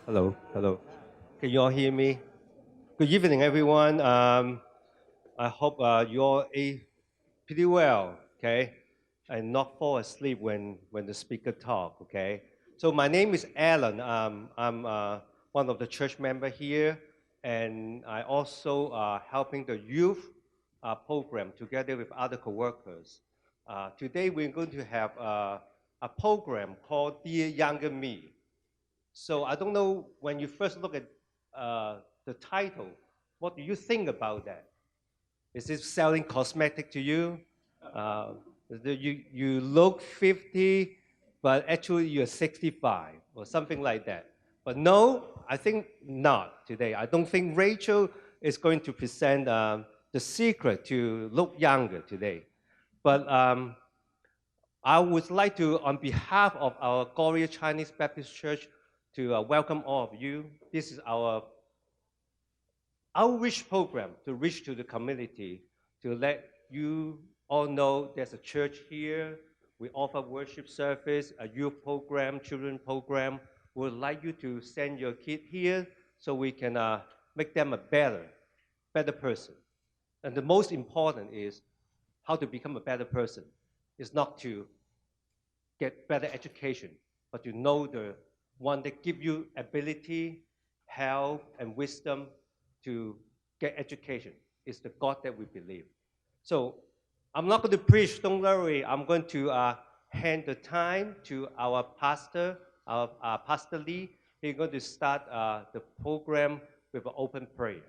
Hello. Can you all hear me? Good evening, everyone. I hope you all ate pretty well, okay? And not fall asleep when the speaker talk, okay? So my name is Alan. I'm one of the church member here, and I also helping the youth program together with other co-workers. Today we're going to have a program called Dear Younger Me. So I don't know, when you first look at the title, what do you think about that? Is it selling cosmetic to you? You look 50, but actually you're 65 or something like that. But no, I think not today. I don't think Rachel is going to present the secret to look younger today. But I would like to, on behalf of our Gloria Chinese Baptist Church, to welcome all of you. This is our outreach program to reach to the community, to let you all know there's a church here. We offer worship service, a youth program, children program. We would like you to send your kid here so we can make them a better person. And the most important is how to become a better person. It's not to get better education, but to know the one that give you ability, help, and wisdom to get education. It's the God that we believe. So I'm not going to preach, don't worry. I'm going to hand the time to our pastor, Pastor Lee. He's going to start the program with an open prayer.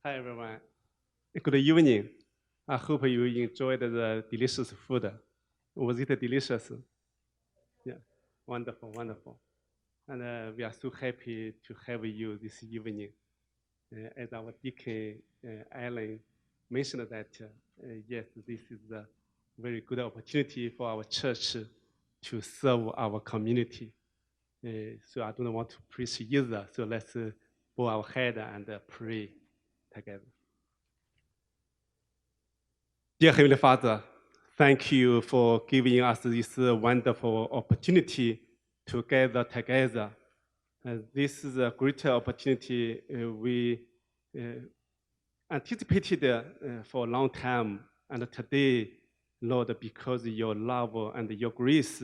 Hi everyone. Good evening. I hope you enjoyed the delicious food. Was it delicious? Yeah, wonderful. And we are so happy to have you this evening. As our deacon Alan mentioned that, yes, this is a very good opportunity for our church to serve our community. So I don't want to preach either. So let's bow our head and pray together. Dear Heavenly Father, thank you for giving us this wonderful opportunity to gather together. This is a great opportunity we anticipated for a long time. And today, Lord, because of your love and your grace,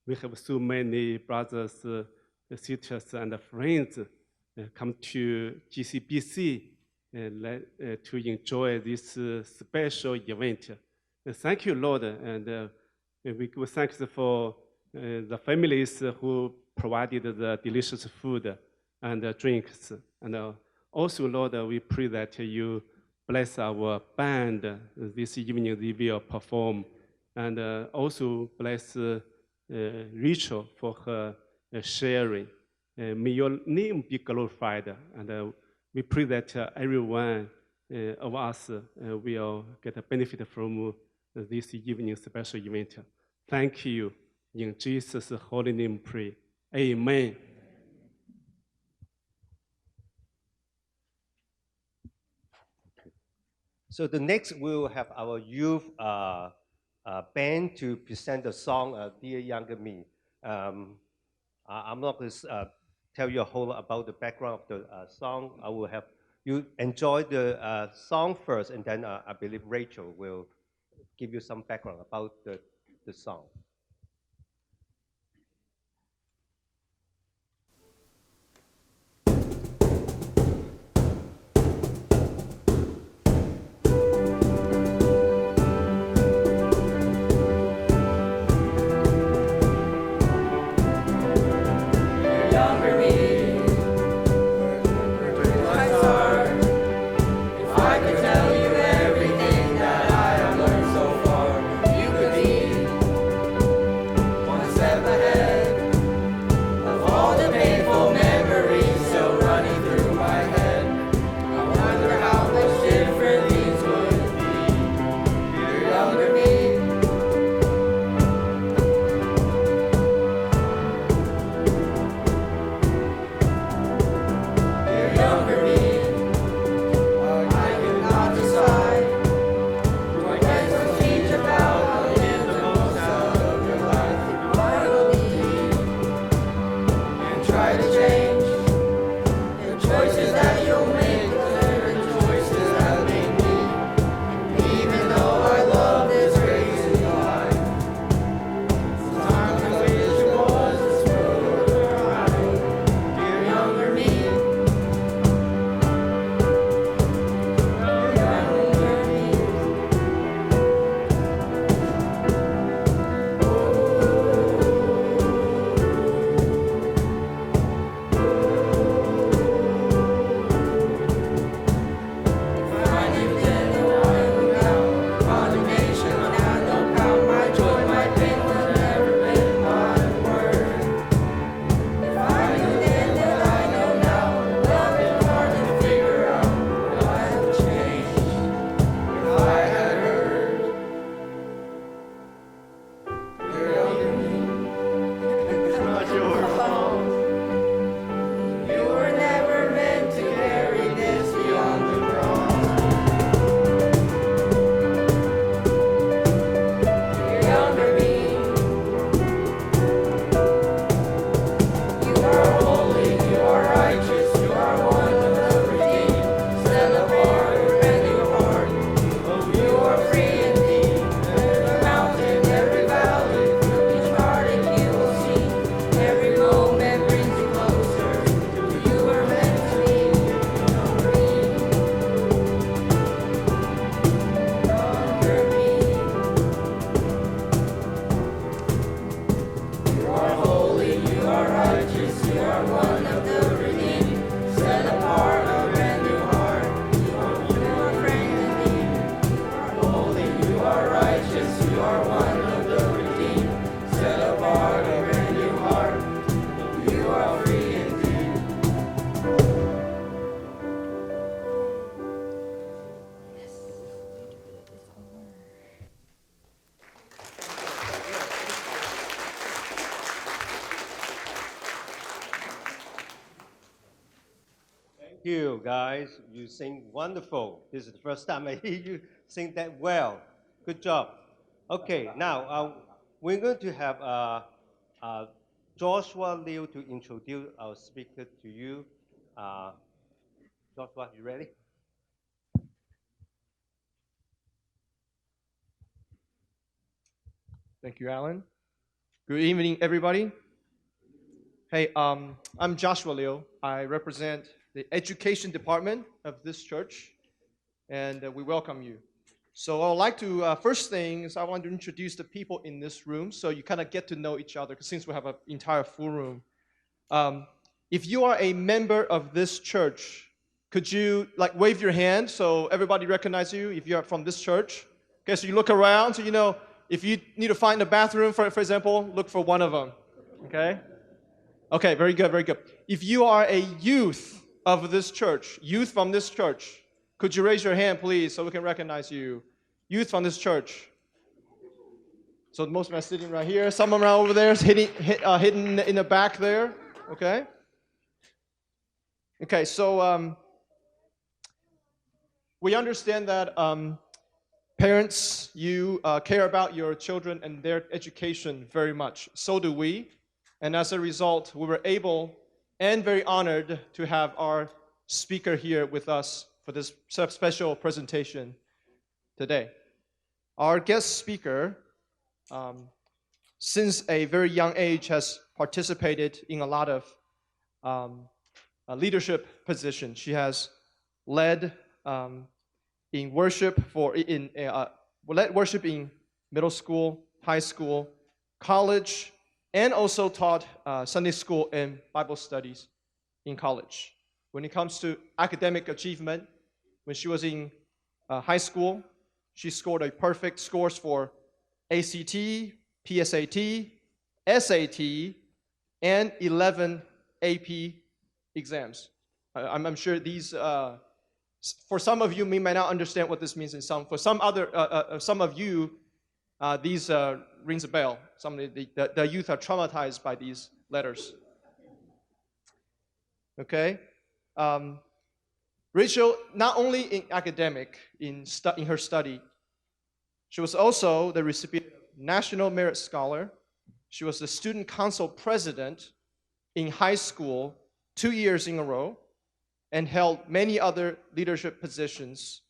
we have so many brothers, sisters, and friends come to GCBC to enjoy this special event. Thank you, Lord, and we give thanks for the families who provided the delicious food and drinks. And also, Lord, we pray that you bless our band this evening. They will perform, and also bless Rachel for her sharing. May your name be glorified, and we pray that everyone of us will get a benefit from this evening's special event. Thank you. In Jesus' holy name pray. Amen. So the next we'll have our youth band to present the song Dear Younger Me. I'm not going to tell you a whole lot about the background of the song. I will have you enjoy the song first, and then I believe Rachel will give you some background about the song. you, guys. You sing wonderful. This is the first time I hear you sing that well. Good job. Okay, now we're going to have Joshua Liu to introduce our speaker to you. Joshua, you ready? Thank you, Alan. Good evening, everybody. Hey, I'm Joshua Liu. I represent the education department of this church, and we welcome you. So I would like to, first thing is I want to introduce the people in this room so you kind of get to know each other, since we have an entire full room. If you are a member of this church, could you wave your hand so everybody recognizes you if you're from this church? Okay, so you look around, so you know, if you need to find a bathroom, for example, look for one of them, okay? Okay, very good, very good. If you are a youth of this church, youth from this church, could you raise your hand, please, so we can recognize you? Youth from this church. So most of them are sitting right here. Some of them are over there, hidden in the back there, okay? Okay, so we understand that parents, you care about your children and their education very much. So do we. And as a result, we were able and very honored to have our speaker here with us for this special presentation today. Our guest speaker, since a very young age, has participated in a lot of leadership positions. She has led in worship led worship in middle school, high school, college, and also taught Sunday school and Bible studies in college. When it comes to academic achievement, when she was in high school, she scored a perfect scores for ACT, PSAT, SAT, and 11 AP exams. I'm sure these, for some of you, may not understand what this means, and for some of you, these rings a bell. Some of the youth are traumatized by these letters. Okay, Rachel, not only in academic, in her study, she was also the recipient of National Merit Scholar. She was the Student Council President in high school 2 years in a row, and held many other leadership positions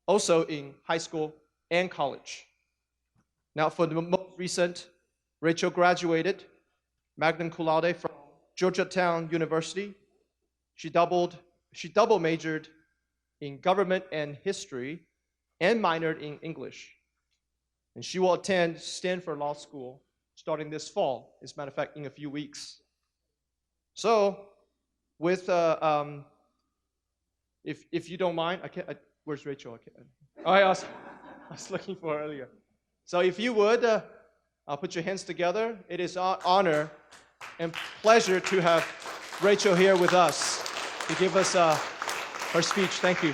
also in high school and college. Now, for the most recent, Rachel graduated magna cum laude from Georgetown University. She double majored in government and history and minored in English. And she will attend Stanford Law School starting this fall, as a matter of fact, in a few weeks. So, with, if you don't mind, where's Rachel? I was looking for her earlier. So if you would, put your hands together. It is our honor and pleasure to have Rachel here with us to give us her speech. Thank you.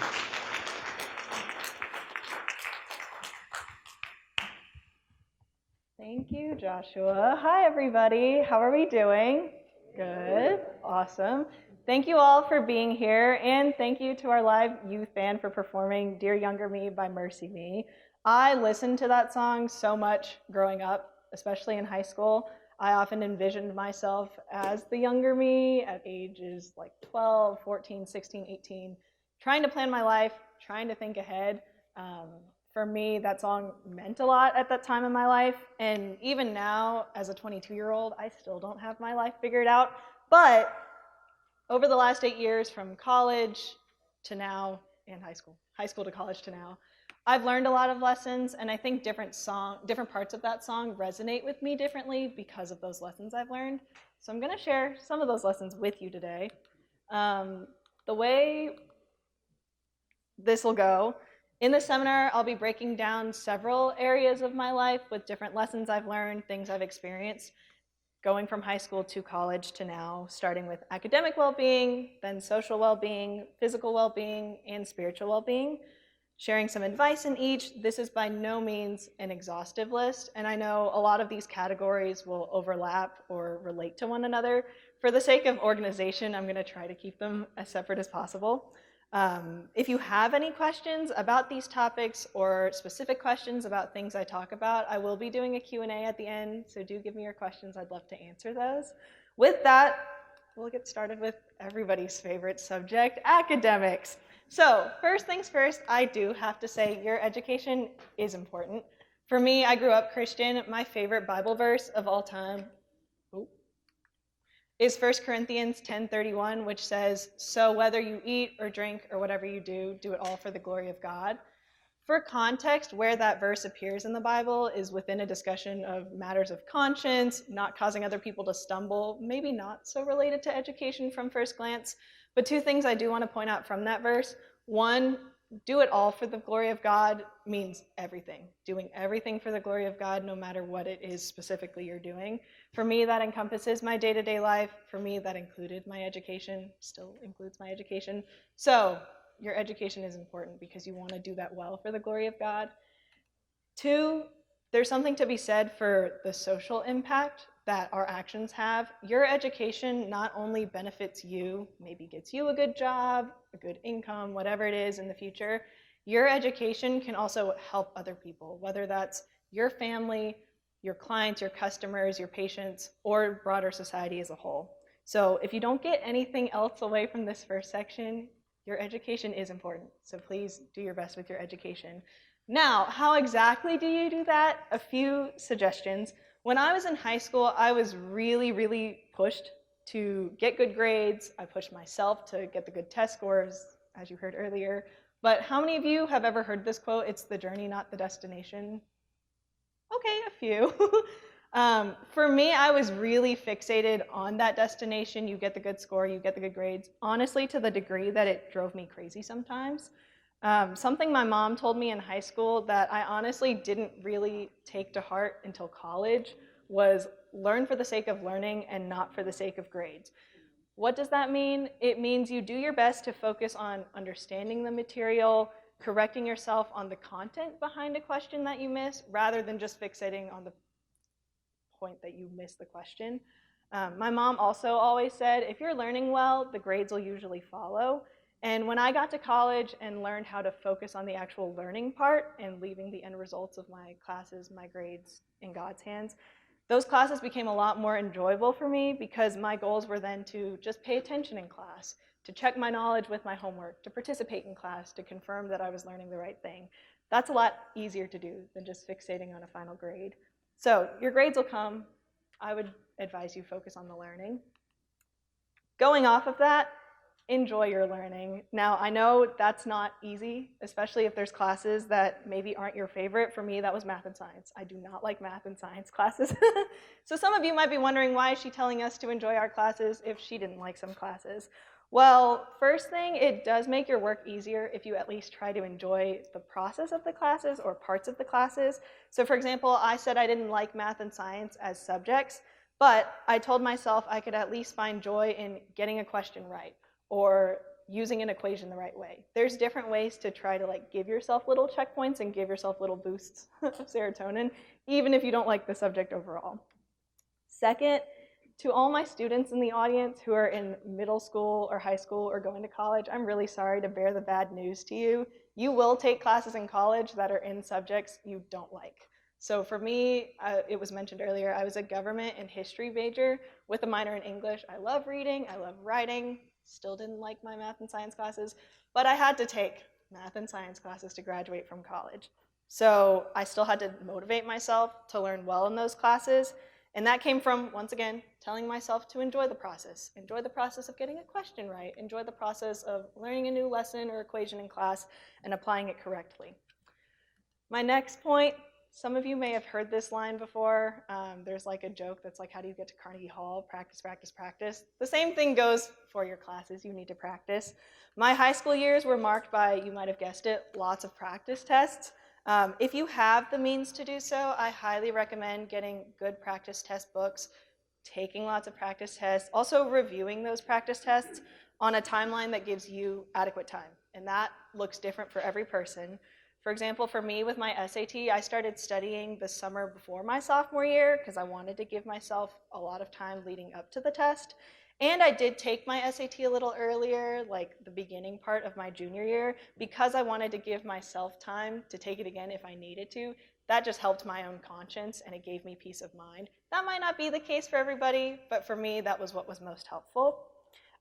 Thank you, Joshua. Hi, everybody. How are we doing? Good. Awesome. Thank you all for being here, and thank you to our live youth band for performing Dear Younger Me by Mercy Me. I listened to that song so much growing up, especially in high school. I often envisioned myself as the younger me at ages like 12, 14, 16, 18, trying to plan my life, trying to think ahead. For me, that song meant a lot at that time in my life, and even now, as a 22-year-old, I still don't have my life figured out, but over the last 8 years, from college to now, and high school to college to now, I've learned a lot of lessons, and I think different parts of that song resonate with me differently because of those lessons I've learned. So I'm going to share some of those lessons with you today. The way this will go, in the seminar, I'll be breaking down several areas of my life with different lessons I've learned, things I've experienced, going from high school to college to now, starting with academic well-being, then social well-being, physical well-being, and spiritual well-being. sharing some advice in each. This is by no means an exhaustive list, and I know a lot of these categories will overlap or relate to one another. For the sake of organization, I'm going to try to keep them as separate as possible. If you have any questions about these topics or specific questions about things I talk about, I will be doing a Q&A at the end, so do give me your questions. I'd love to answer those. With that, we'll get started with everybody's favorite subject, academics. So first things first, I do have to say your education is important. For me, I grew up Christian. My favorite Bible verse of all time is 1 Corinthians 10:31, which says, "So whether you eat or drink or whatever you do, do it all for the glory of God." For context, where that verse appears in the Bible is within a discussion of matters of conscience, not causing other people to stumble, maybe not so related to education from first glance. But two things I do want to point out from that verse. One, do it all for the glory of God means everything. Doing everything for the glory of God, no matter what it is specifically you're doing. For me, that encompasses my day-to-day life. For me, that included my education, still includes my education. So your education is important because you want to do that well for the glory of God. Two, there's something to be said for the social impact that our actions have. Your education not only benefits you, maybe gets you a good job, a good income, whatever it is in the future, your education can also help other people, whether that's your family, your clients, your customers, your patients, or broader society as a whole. So if you don't get anything else away from this first section, your education is important. So please do your best with your education. Now, how exactly do you do that? A few suggestions. When I was in high school, I was really pushed to get good grades. I pushed myself to get the good test scores, as you heard earlier. But how many of you have ever heard this quote, "It's the journey, not the destination"? Okay, a few. For me, I was really fixated on that destination. You get the good score, you get the good grades, honestly, to the degree that it drove me crazy sometimes. Something my mom told me in high school that I honestly didn't really take to heart until college was learn for the sake of learning and not for the sake of grades. What does that mean? It means you do your best to focus on understanding the material, correcting yourself on the content behind a question that you miss, rather than just fixating on the point that you missed the question. My mom also always said, if you're learning well, the grades will usually follow. And when I got to college and learned how to focus on the actual learning part and leaving the end results of my classes, my grades, in God's hands, those classes became a lot more enjoyable for me because my goals were then to just pay attention in class, to check my knowledge with my homework, to participate in class, to confirm that I was learning the right thing. That's a lot easier to do than just fixating on a final grade. So your grades will come. I would advise you focus on the learning. Going off of that, enjoy your learning. Now, I know that's not easy, especially if there's classes that maybe aren't your favorite. For me, that was math and science. I do not like math and science classes. So some of you might be wondering, why is she telling us to enjoy our classes if she didn't like some classes? Well, first thing, it does make your work easier if you at least try to enjoy the process of the classes or parts of the classes. So for example, I said I didn't like math and science as subjects, but I told myself I could at least find joy in getting a question right or using an equation the right way. There's different ways to try to give yourself little checkpoints and give yourself little boosts of serotonin, even if you don't like the subject overall. Second, to all my students in the audience who are in middle school or high school or going to college, I'm really sorry to bear the bad news to you. You will take classes in college that are in subjects you don't like. So for me, it was mentioned earlier, I was a government and history major with a minor in English. I love reading, I love writing, still didn't like my math and science classes, but I had to take math and science classes to graduate from college. So I still had to motivate myself to learn well in those classes. And that came from, once again, telling myself to enjoy the process. Enjoy the process of getting a question right. Enjoy the process of learning a new lesson or equation in class and applying it correctly. My next point, some of you may have heard this line before. There's a joke that's how do you get to Carnegie Hall? Practice, practice, practice. The same thing goes for your classes. You need to practice. My high school years were marked by, you might have guessed it, lots of practice tests. If you have the means to do so, I highly recommend getting good practice test books, taking lots of practice tests, also reviewing those practice tests on a timeline that gives you adequate time. and that looks different for every person. For example, for me with my SAT, I started studying the summer before my sophomore year because I wanted to give myself a lot of time leading up to the test. And I did take my SAT a little earlier, like the beginning part of my junior year, because I wanted to give myself time to take it again if I needed to. That just helped my own conscience, and it gave me peace of mind. That might not be the case for everybody, but for me, that was what was most helpful.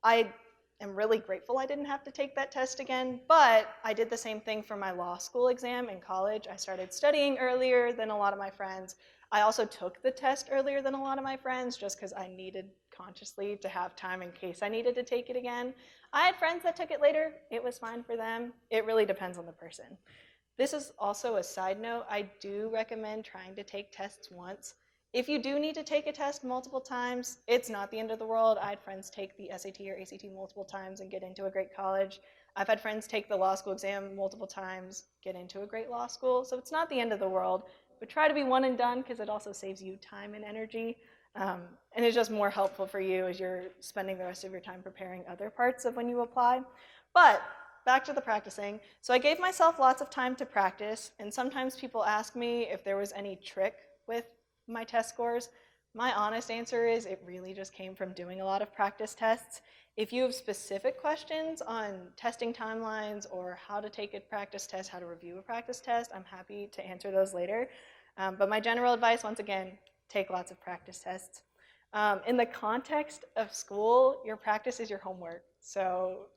I am really grateful I didn't have to take that test again, but I did the same thing for my law school exam in college. I started studying earlier than a lot of my friends. I also took the test earlier than a lot of my friends just because I needed consciously to have time in case I needed to take it again. I had friends that took it later. It was fine for them. It really depends on the person. This is also a side note. I do recommend trying to take tests once. If you do need to take a test multiple times, it's not the end of the world. I had friends take the SAT or ACT multiple times and get into a great college. I've had friends take the law school exam multiple times, get into a great law school. So it's not the end of the world, but try to be one and done because it also saves you time and energy. And it's just more helpful for you as you're spending the rest of your time preparing other parts of when you apply. But back to the practicing. So I gave myself lots of time to practice, and sometimes people ask me if there was any trick with my test scores. My honest answer is it really just came from doing a lot of practice tests. If you have specific questions on testing timelines or how to take a practice test, how to review a practice test, I'm happy to answer those later. But my general advice, once again, take lots of practice tests. In the context of school, your practice is your homework. So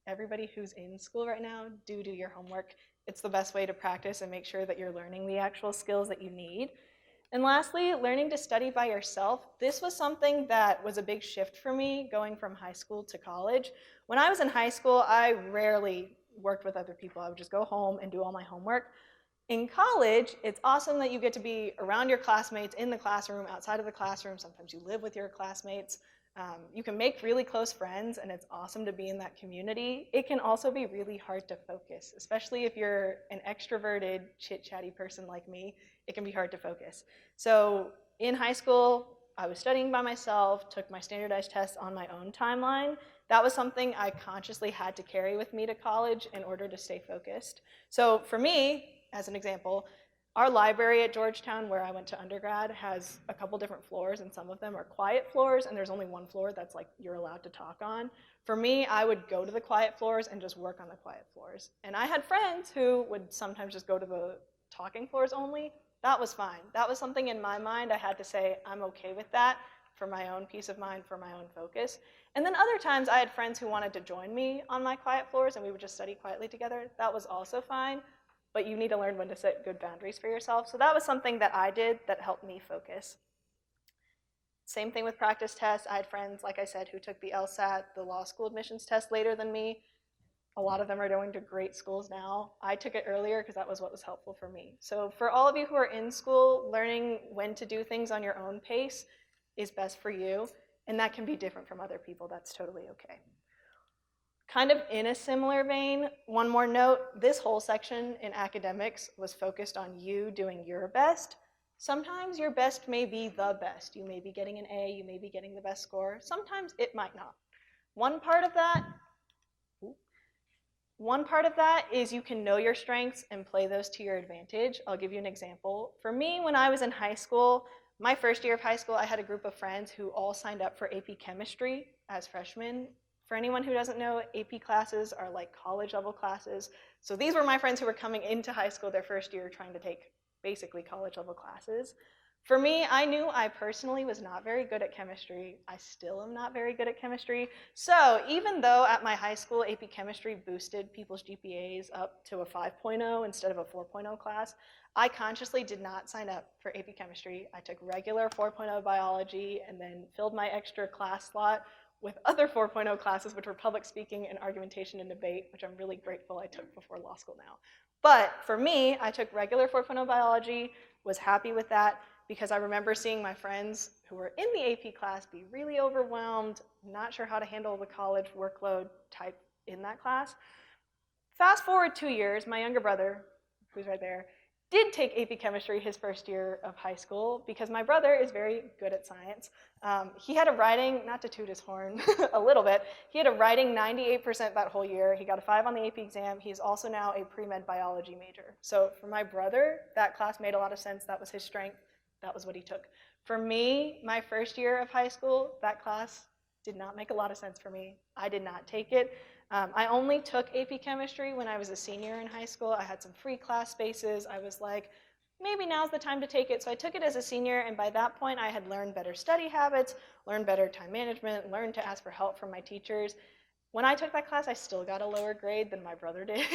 everybody who's in school right now, do your homework. It's the best way to practice and make sure that you're learning the actual skills that you need. And lastly, learning to study by yourself. This was something that was a big shift for me going from high school to college. When I was in high school, I rarely worked with other people. I would just go home and do all my homework. In college, it's awesome that you get to be around your classmates in the classroom, outside of the classroom. Sometimes you live with your classmates. You can make really close friends, and it's awesome to be in that community. It can also be really hard to focus, especially if you're an extroverted, chit-chatty person like me. It can be hard to focus. So in high school, I was studying by myself, took my standardized tests on my own timeline. That was something I consciously had to carry with me to college in order to stay focused. So for me, as an example, our library at Georgetown, where I went to undergrad, has a couple different floors, and some of them are quiet floors, and there's only one floor that's like you're allowed to talk on. For me, I would go to the quiet floors and just work on the quiet floors. And I had friends who would sometimes just go to the talking floors only. That was fine. That was something in my mind I had to say, I'm okay with that for my own peace of mind, for my own focus. And then other times I had friends who wanted to join me on my quiet floors, and we would just study quietly together. That was also fine. But you need to learn when to set good boundaries for yourself. So that was something that I did that helped me focus. Same thing with practice tests. I had friends, like I said, who took the LSAT, the law school admissions test later than me. A lot of them are going to great schools now. I took it earlier because that was what was helpful for me. So for all of you who are in school, learning when to do things on your own pace is best for you. And that can be different from other people. That's totally okay. Kind of in a similar vein, one more note, this whole section in academics was focused on you doing your best. Sometimes your best may be the best. You may be getting an A, you may be getting the best score. Sometimes it might not. One part of that is you can know your strengths and play those to your advantage. I'll give you an example. For me, when I was in high school, my first year of high school, I had a group of friends who all signed up for AP Chemistry as freshmen. For anyone who doesn't know, AP classes are like college-level classes. So these were my friends who were coming into high school their first year trying to take basically college-level classes. For me, I knew I personally was not very good at chemistry. I still am not very good at chemistry. So even though at my high school, AP Chemistry boosted people's GPAs up to a 5.0 instead of a 4.0 class, I consciously did not sign up for AP Chemistry. I took regular 4.0 biology and then filled my extra class slot with other 4.0 classes, which were public speaking and argumentation and debate, which I'm really grateful I took before law school now. But for me, I took regular 4.0 biology, was happy with that, because I remember seeing my friends who were in the AP class be really overwhelmed, not sure how to handle the college workload type in that class. Fast forward 2 years, my younger brother, who's right there, did take AP Chemistry his first year of high school because my brother is very good at science. He had a writing, not to toot his horn a little bit, he had a writing 98% that whole year. He got a 5 on the AP exam. He's also now a pre-med biology major. So for my brother, that class made a lot of sense. That was his strength. That was what he took. For me, my first year of high school, that class did not make a lot of sense for me. I did not take it. I only took AP Chemistry when I was a senior in high school. I had some free class spaces. I was like, maybe now's the time to take it. So I took it as a senior, and by that point, I had learned better study habits, learned better time management, learned to ask for help from my teachers. When I took that class, I still got a lower grade than my brother did,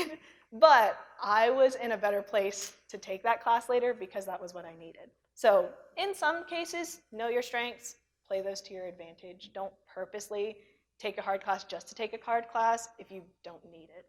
but I was in a better place to take that class later because that was what I needed. So in some cases, know your strengths, play those to your advantage. Don't purposely take a hard class just to take a hard class if you don't need it.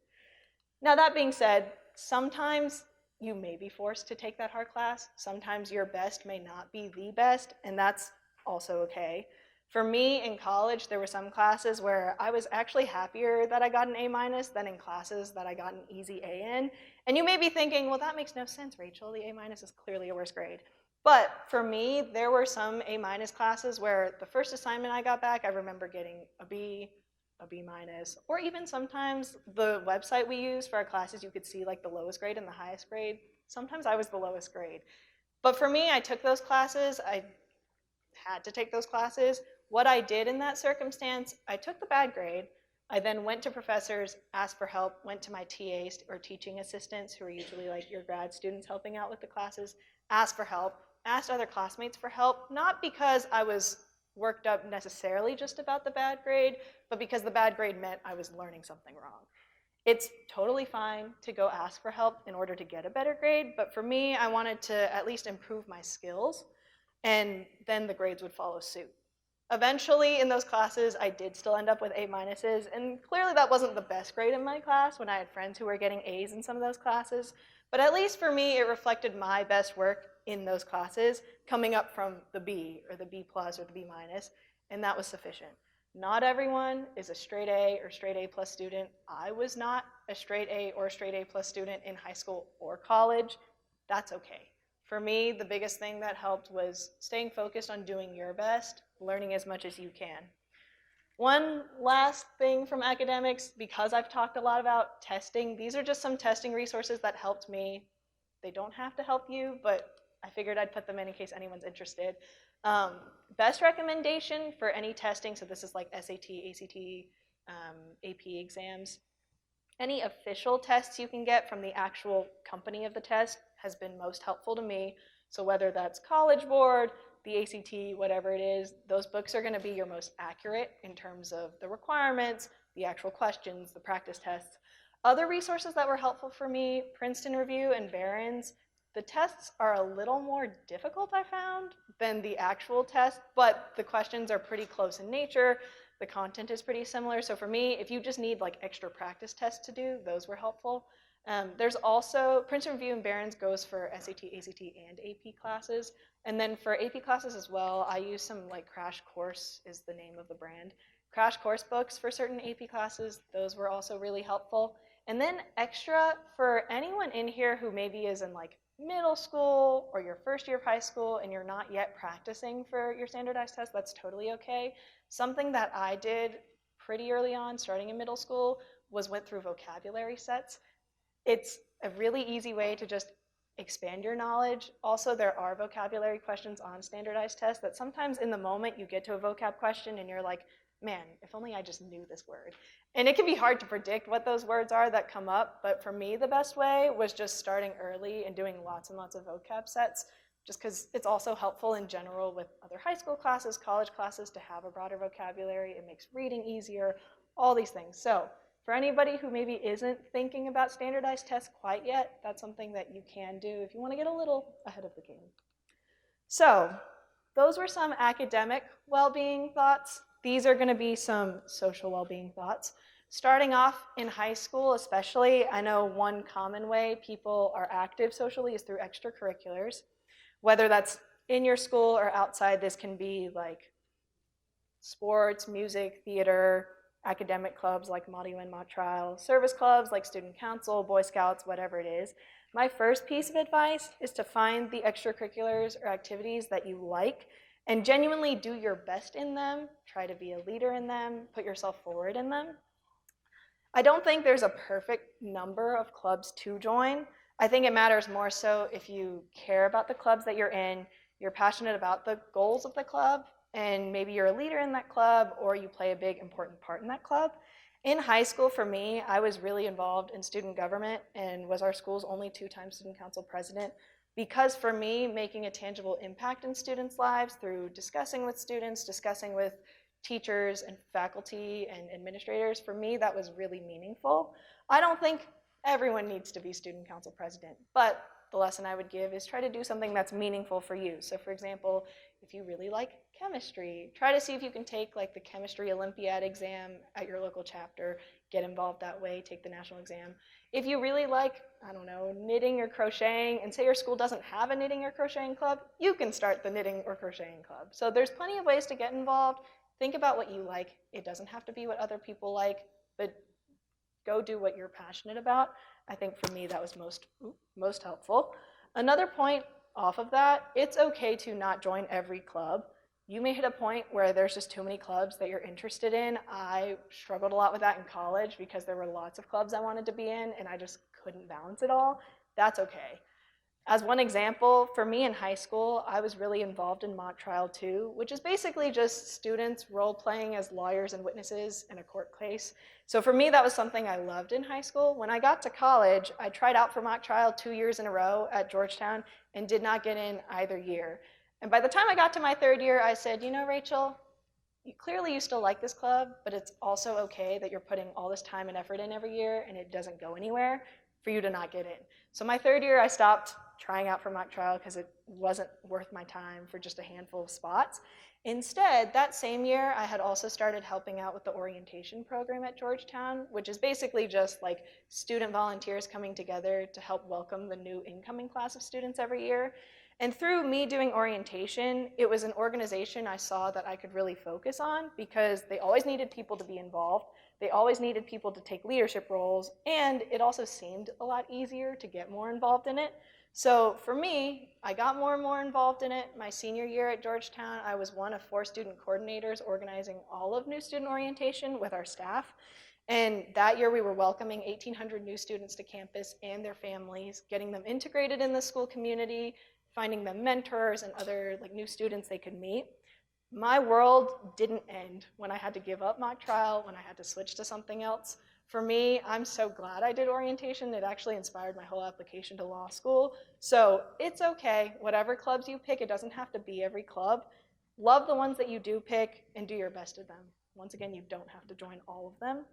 Now that being said, sometimes you may be forced to take that hard class. Sometimes your best may not be the best, and that's also okay. For me in college, there were some classes where I was actually happier that I got an A- than in classes that I got an easy A in. And you may be thinking, well, that makes no sense, Rachel. The A- is clearly a worse grade. But for me, there were some A- classes where the first assignment I got back, I remember getting a B, a B-, or even sometimes the website we use for our classes, you could see like the lowest grade and the highest grade. Sometimes I was the lowest grade. But for me, I took those classes. I had to take those classes. What I did in that circumstance, I took the bad grade. I then went to professors, asked for help, went to my TAs or teaching assistants, who are usually like your grad students helping out with the classes, asked for help, asked other classmates for help, not because I was worked up necessarily just about the bad grade, but because the bad grade meant I was learning something wrong. It's totally fine to go ask for help in order to get a better grade, but for me, I wanted to at least improve my skills, and then the grades would follow suit. Eventually, in those classes, I did still end up with A-, and clearly that wasn't the best grade in my class when I had friends who were getting A's in some of those classes, but at least for me, it reflected my best work in those classes, coming up from the B, or the B+, or the B-, and that was sufficient. Not everyone is a straight A or straight A+ student. I was not a straight A or straight A+ student in high school or college. That's okay. For me, the biggest thing that helped was staying focused on doing your best, learning as much as you can. One last thing from academics, because I've talked a lot about testing, these are just some testing resources that helped me. They don't have to help you, but I figured I'd put them in case anyone's interested. Best recommendation for any testing, so this is like SAT, ACT, AP exams. Any official tests you can get from the actual company of the test has been most helpful to me. So whether that's College Board, the ACT, whatever it is, those books are going to be your most accurate in terms of the requirements, the actual questions, the practice tests. Other resources that were helpful for me, Princeton Review and Barron's. The tests are a little more difficult, I found, than the actual test, but the questions are pretty close in nature. The content is pretty similar. So for me, if you just need like extra practice tests to do, those were helpful. There's also, Princeton Review and Barron's goes for SAT, ACT, and AP classes. And then for AP classes as well, I use some like Crash Course is the name of the brand. Crash Course books for certain AP classes, those were also really helpful. And then extra for anyone in here who maybe is in like middle school or your first year of high school and you're not yet practicing for your standardized test, that's totally okay. Something that I did pretty early on, starting in middle school, was went through vocabulary sets. It's a really easy way to just expand your knowledge. Also, there are vocabulary questions on standardized tests that sometimes in the moment you get to a vocab question and you're like, man, if only I just knew this word. And it can be hard to predict what those words are that come up, but for me, the best way was just starting early and doing lots and lots of vocab sets, just because it's also helpful in general with other high school classes, college classes, to have a broader vocabulary. It makes reading easier, all these things. So for anybody who maybe isn't thinking about standardized tests quite yet, that's something that you can do if you want to get a little ahead of the game. So those were some academic well-being thoughts. These are going to be some social well-being thoughts. Starting off in high school especially, I know one common way people are active socially is through extracurriculars. Whether that's in your school or outside, this can be like sports, music, theater, academic clubs like Mod UN, Mod Trial, service clubs like Student Council, Boy Scouts, whatever it is. My first piece of advice is to find the extracurriculars or activities that you like and genuinely do your best in them, try to be a leader in them, put yourself forward in them. I don't think there's a perfect number of clubs to join. I think it matters more so if you care about the clubs that you're in, you're passionate about the goals of the club, and maybe you're a leader in that club or you play a big important part in that club. In high school, for me, I was really involved in student government and was our school's only two-time student council president, because for me, making a tangible impact in students' lives through discussing with students, discussing with teachers and faculty and administrators, for me, that was really meaningful. I don't think everyone needs to be student council president, but the lesson I would give is try to do something that's meaningful for you. So for example, if you really like chemistry, try to see if you can take like the chemistry Olympiad exam at your local chapter, get involved that way, take the national exam. If you really like, I don't know, knitting or crocheting, and say your school doesn't have a knitting or crocheting club, you can start the knitting or crocheting club. So there's plenty of ways to get involved. Think about what you like. It doesn't have to be what other people like, but go do what you're passionate about. I think for me that was most helpful. Another point off of that, it's okay to not join every club. You may hit a point where there's just too many clubs that you're interested in. I struggled a lot with that in college because there were lots of clubs I wanted to be in and I just couldn't balance it all. That's okay. As one example, for me in high school, I was really involved in mock trial 2, which is basically just students role-playing as lawyers and witnesses in a court case. So for me, that was something I loved in high school. When I got to college, I tried out for mock trial 2 years in a row at Georgetown and did not get in either year. And by the time I got to my third year, I said, you know, Rachel, clearly you still like this club, but it's also okay that you're putting all this time and effort in every year and it doesn't go anywhere for you to not get in. So my third year, I stopped trying out for mock trial because it wasn't worth my time for just a handful of spots. Instead, that same year, I had also started helping out with the orientation program at Georgetown, which is basically just like student volunteers coming together to help welcome the new incoming class of students every year. And through me doing orientation, it was an organization I saw that I could really focus on because they always needed people to be involved. They always needed people to take leadership roles, and it also seemed a lot easier to get more involved in it. So for me, I got more and more involved in it. My senior year at Georgetown, I was one of 4 student coordinators organizing all of new student orientation with our staff. And that year we were welcoming 1,800 new students to campus and their families, getting them integrated in the school community, finding them mentors and other like new students they could meet. My world didn't end when I had to give up mock trial, when I had to switch to something else. For me, I'm so glad I did orientation. It actually inspired my whole application to law school. So it's okay, whatever clubs you pick, it doesn't have to be every club. Love the ones that you do pick and do your best at them. Once again, you don't have to join all of them.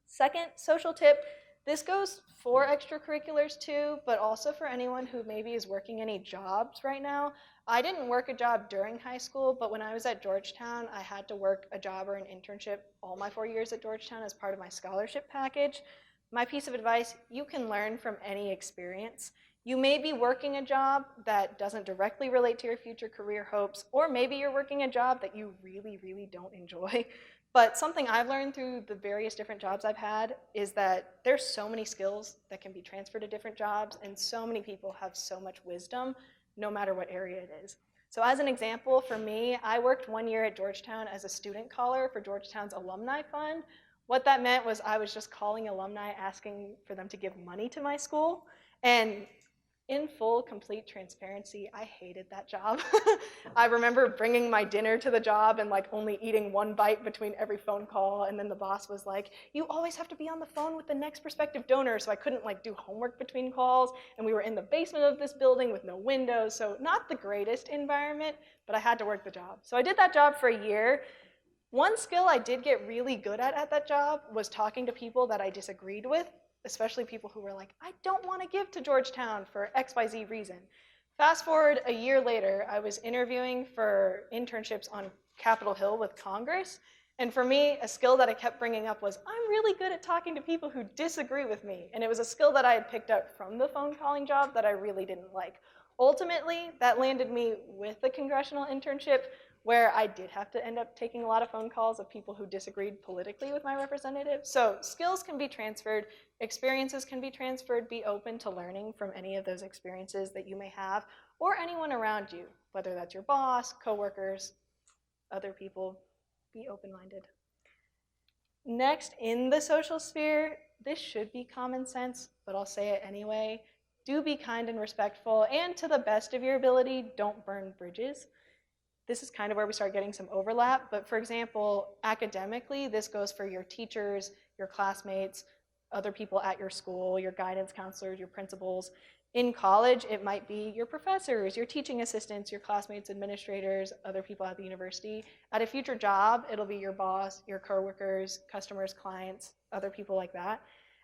Second social tip, this goes for extracurriculars too, but also for anyone who maybe is working any jobs right now. I didn't work a job during high school, but when I was at Georgetown, I had to work a job or an internship all my 4 years at Georgetown as part of my scholarship package. My piece of advice, you can learn from any experience. You may be working a job that doesn't directly relate to your future career hopes, or maybe you're working a job that you really, really don't enjoy. But something I've learned through the various different jobs I've had is that there's so many skills that can be transferred to different jobs, and so many people have so much wisdom, no matter what area it is. So as an example, for me, I worked 1 year at Georgetown as a student caller for Georgetown's alumni fund. What that meant was I was just calling alumni, asking for them to give money to my school. And in full, complete transparency, I hated that job. I remember bringing my dinner to the job and like only eating 1 bite between every phone call, and then the boss was like, you always have to be on the phone with the next prospective donor, so I couldn't like do homework between calls, and we were in the basement of this building with no windows, so not the greatest environment, but I had to work the job. So I did that job for a year. One skill I did get really good at that job was talking to people that I disagreed with, especially people who were like, I don't want to give to Georgetown for XYZ reason. Fast forward a year later, I was interviewing for internships on Capitol Hill with Congress. And for me, a skill that I kept bringing up was, I'm really good at talking to people who disagree with me. And it was a skill that I had picked up from the phone calling job that I really didn't like. Ultimately, that landed me with the congressional internship, where I did have to end up taking a lot of phone calls of people who disagreed politically with my representative. So skills can be transferred, experiences can be transferred. Be open to learning from any of those experiences that you may have, or anyone around you, whether that's your boss, coworkers, other people. Be open-minded. Next, in the social sphere, this should be common sense, but I'll say it anyway. Do be kind and respectful, and to the best of your ability, don't burn bridges. This is kind of where we start getting some overlap, but for example, academically, this goes for your teachers, your classmates, other people at your school, your guidance counselors, your principals. In college, it might be your professors, your teaching assistants, your classmates, administrators, other people at the university. At a future job, it'll be your boss, your coworkers, customers, clients, other people like that.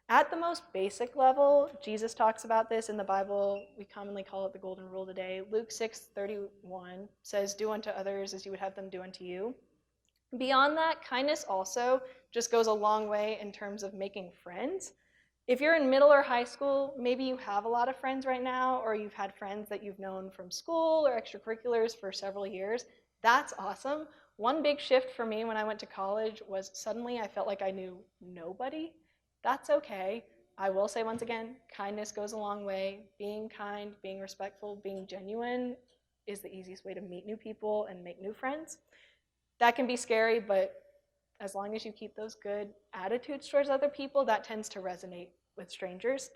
At the most basic level, Jesus talks about this in the Bible. We commonly call it the golden rule today. Luke 6:31 says, "Do unto others as you would have them do unto you." Beyond that, kindness also just goes a long way in terms of making friends. If you're in middle or high school, maybe you have a lot of friends right now, or you've had friends that you've known from school or extracurriculars for several years. That's awesome. One big shift for me when I went to college was suddenly I felt like I knew nobody. That's okay. I will say once again, kindness goes a long way. Being kind, being respectful, being genuine is the easiest way to meet new people and make new friends. That can be scary, but as long as you keep those good attitudes towards other people, that tends to resonate with strangers.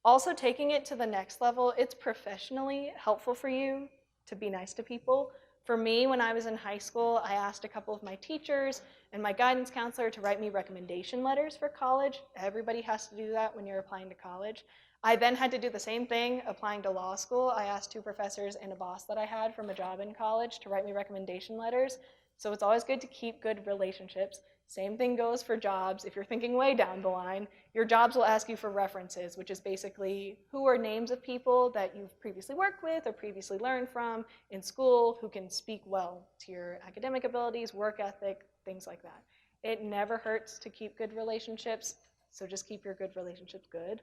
Also, taking it to the next level, it's professionally helpful for you to be nice to people. For me, when I was in high school, I asked a couple of my teachers and my guidance counselor to write me recommendation letters for college. Everybody has to do that when you're applying to college. I then had to do the same thing applying to law school. I asked 2 professors and a boss that I had from a job in college to write me recommendation letters. So it's always good to keep good relationships. Same thing goes for jobs. If you're thinking way down the line, your jobs will ask you for references, which is basically who are names of people that you've previously worked with or previously learned from in school who can speak well to your academic abilities, work ethic, things like that. It never hurts to keep good relationships, so just keep your good relationships good.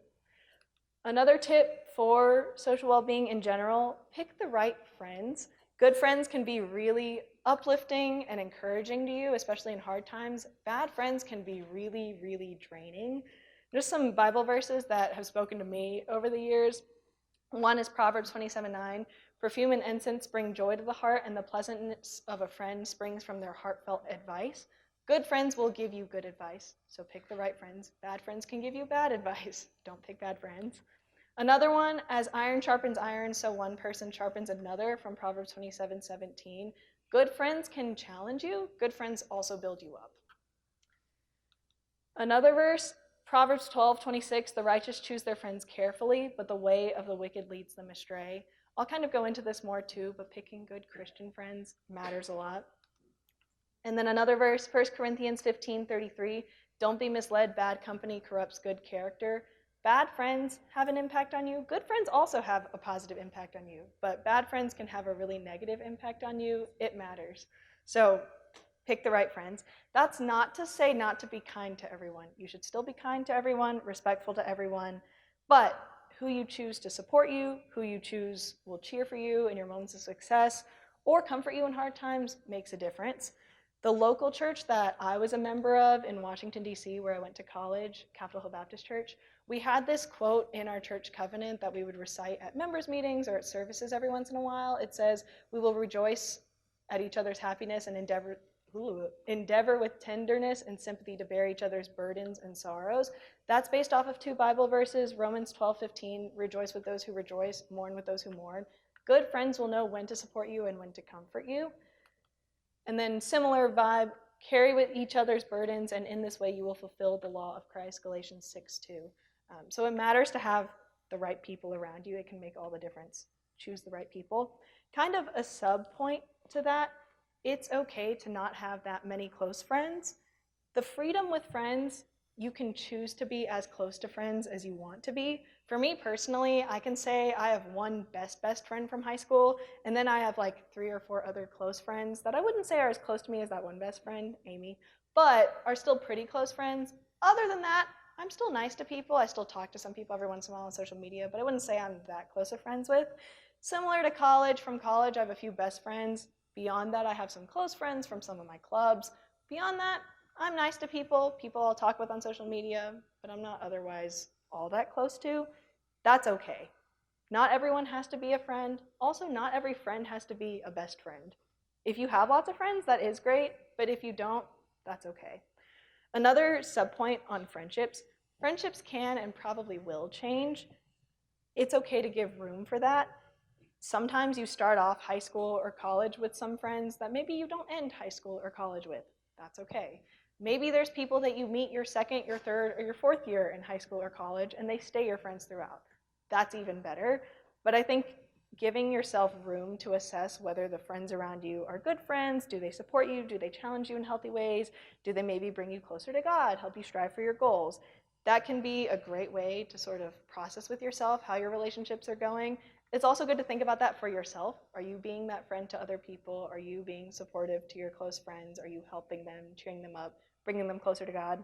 Another tip for social well-being in general, pick the right friends. Good friends can be really uplifting and encouraging to you, especially in hard times. Bad friends can be really, really draining. Just some Bible verses that have spoken to me over the years. One is Proverbs 27:9. Perfume and incense bring joy to the heart, and the pleasantness of a friend springs from their heartfelt advice. Good friends will give you good advice, so pick the right friends. Bad friends can give you bad advice. Don't pick bad friends. Another one, as iron sharpens iron, so one person sharpens another, from Proverbs 27:17. Good friends can challenge you. Good friends also build you up. Another verse, Proverbs 12:26, the righteous choose their friends carefully, but the way of the wicked leads them astray. I'll kind of go into this more too, but picking good Christian friends matters a lot. And then another verse, 1 Corinthians 15:33, don't be misled, bad company corrupts good character. Bad friends have an impact on you. Good friends also have a positive impact on you, but bad friends can have a really negative impact on you. It matters. So pick the right friends. That's not to say not to be kind to everyone. You should still be kind to everyone, respectful to everyone, but who you choose to support you, who you choose will cheer for you in your moments of success, or comfort you in hard times makes a difference. The local church that I was a member of in Washington, D.C., where I went to college, Capitol Hill Baptist Church, we had this quote in our church covenant that we would recite at members' meetings or at services every once in a while. It says, we will rejoice at each other's happiness and endeavor with tenderness and sympathy to bear each other's burdens and sorrows. That's based off of 2 Bible verses, Romans 12:15, rejoice with those who rejoice, mourn with those who mourn. Good friends will know when to support you and when to comfort you. And then similar vibe, carry with each other's burdens, and in this way you will fulfill the law of Christ, Galatians 6:2. So it matters to have the right people around you. It can make all the difference. Choose the right people. Kind of a sub point to that, it's okay to not have that many close friends. The freedom with friends, you can choose to be as close to friends as you want to be. For me personally, I can say I have one best friend from high school, and then I have like 3 or 4 other close friends that I wouldn't say are as close to me as that one best friend, Amy, but are still pretty close friends. Other than that, I'm still nice to people. I still talk to some people every once in a while on social media, but I wouldn't say I'm that close of friends with. Similar to college, from college, I have a few best friends. Beyond that, I have some close friends from some of my clubs. Beyond that, I'm nice to people I'll talk with on social media, but I'm not otherwise all that close to. That's okay. Not everyone has to be a friend. Also, not every friend has to be a best friend. If you have lots of friends, that is great, but if you don't, that's okay. Another subpoint on friendships can and probably will change. It's okay to give room for that. Sometimes you start off high school or college with some friends that maybe you don't end high school or college with. That's okay. Maybe there's people that you meet your second, your third, or your fourth year in high school or college, and they stay your friends throughout. That's even better. But I think giving yourself room to assess whether the friends around you are good friends, do they support you, do they challenge you in healthy ways, do they maybe bring you closer to God, help you strive for your goals, that can be a great way to sort of process with yourself how your relationships are going. It's also good to think about that for yourself. Are you being that friend to other people? Are you being supportive to your close friends? Are you helping them, cheering them up, bringing them closer to God?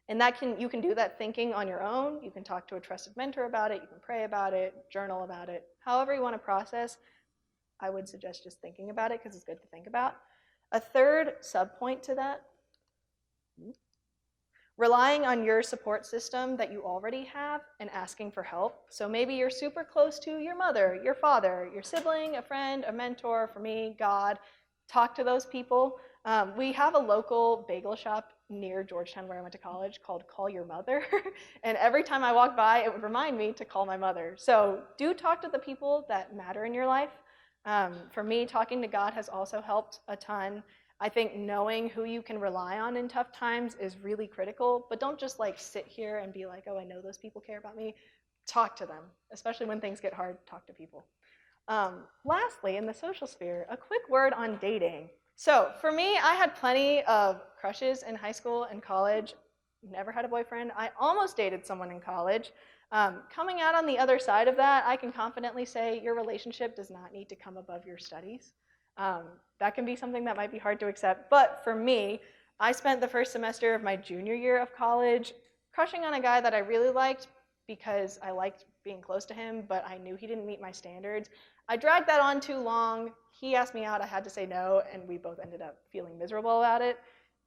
And you can do that thinking on your own. You can talk to a trusted mentor about it. You can pray about it, journal about it. However you want to process, I would suggest just thinking about it because it's good to think about. A third subpoint to that, relying on your support system that you already have and asking for help. So maybe you're super close to your mother, your father, your sibling, a friend, a mentor, for me, God. Talk to those people. We have a local bagel shop near Georgetown where I went to college called Call Your Mother. And every time I walked by, it would remind me to call my mother. So do talk to the people that matter in your life. For me, talking to God has also helped a ton. I think knowing who you can rely on in tough times is really critical, but don't just like sit here and be like, oh, I know those people care about me. Talk to them, especially when things get hard, talk to people. Lastly, in the social sphere, a quick word on dating. So for me, I had plenty of crushes in high school and college. Never had a boyfriend. I almost dated someone in college. Coming out on the other side of that, I can confidently say your relationship does not need to come above your studies. That can be something that might be hard to accept. But for me, I spent the first semester of my junior year of college crushing on a guy that I really liked because I liked being close to him, but I knew he didn't meet my standards. I dragged that on too long. He asked me out, I had to say no, and we both ended up feeling miserable about it.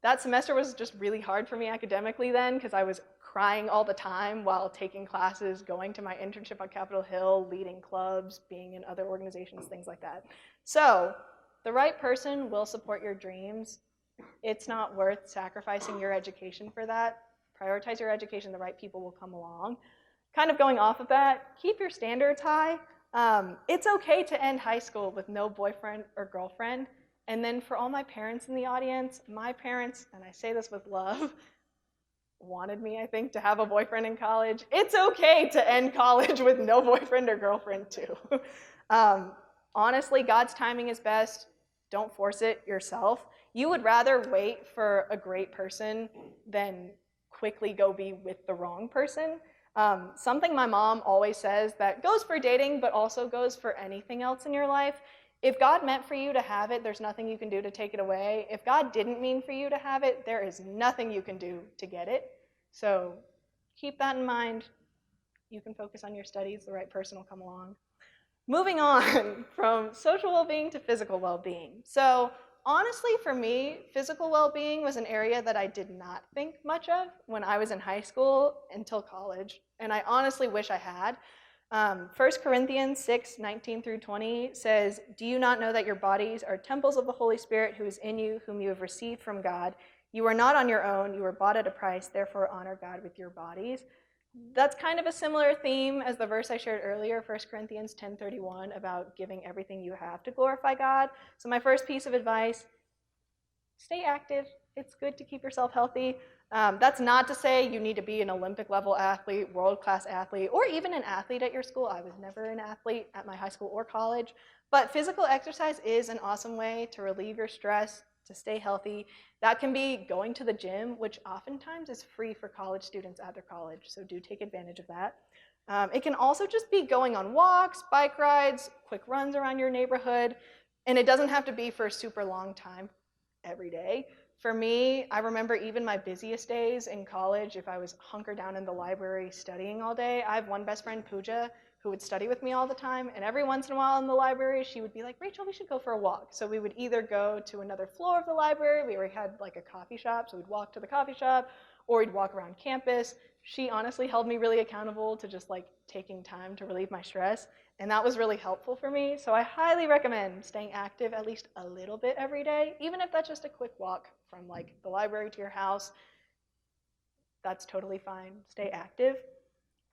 That semester was just really hard for me academically then because I was crying all the time while taking classes, going to my internship on Capitol Hill, leading clubs, being in other organizations, things like that. So the right person will support your dreams. It's not worth sacrificing your education for that. Prioritize your education, the right people will come along. Kind of going off of that, keep your standards high. It's okay to end high school with no boyfriend or girlfriend. And then for all my parents in the audience, my parents, and I say this with love, wanted me, I think, to have a boyfriend in college. It's okay to end college with no boyfriend or girlfriend too. Honestly, God's timing is best. Don't force it yourself. You would rather wait for a great person than quickly go be with the wrong person. Something my mom always says that goes for dating, but also goes for anything else in your life. If God meant for you to have it, there's nothing you can do to take it away. If God didn't mean for you to have it, there is nothing you can do to get it. So keep that in mind. You can focus on your studies. The right person will come along. Moving on from social well-being to physical well-being. So honestly, for me, physical well-being was an area that I did not think much of when I was in high school until college, and I honestly wish I had. 1 Corinthians 6:19 through 20 says, "Do you not know that your bodies are temples of the Holy Spirit who is in you, whom you have received from God? You are not on your own, you were bought at a price, therefore honor God with your bodies." That's kind of a similar theme as the verse I shared earlier, 1 Corinthians 10:31, about giving everything you have to glorify God. So my first piece of advice, stay active. It's good to keep yourself healthy. That's not to say you need to be an Olympic level athlete, world-class athlete, or even an athlete at your school. I was never an athlete at my high school or college. But physical exercise is an awesome way to relieve your stress, to stay healthy. That can be going to the gym, which oftentimes is free for college students at their college, so do take advantage of that. It can also just be going on walks, bike rides, quick runs around your neighborhood, and it doesn't have to be for a super long time every day. For me, I remember even my busiest days in college, if I was hunkered down in the library studying all day, I have one best friend, Pooja, who would study with me all the time, and every once in a while in the library, she would be like, Rachel, we should go for a walk. So we would either go to another floor of the library, we already had like a coffee shop, so we'd walk to the coffee shop, or we'd walk around campus. She honestly held me really accountable to just like taking time to relieve my stress, and that was really helpful for me. So I highly recommend staying active at least a little bit every day, even if that's just a quick walk from like the library to your house. That's totally fine. Stay active.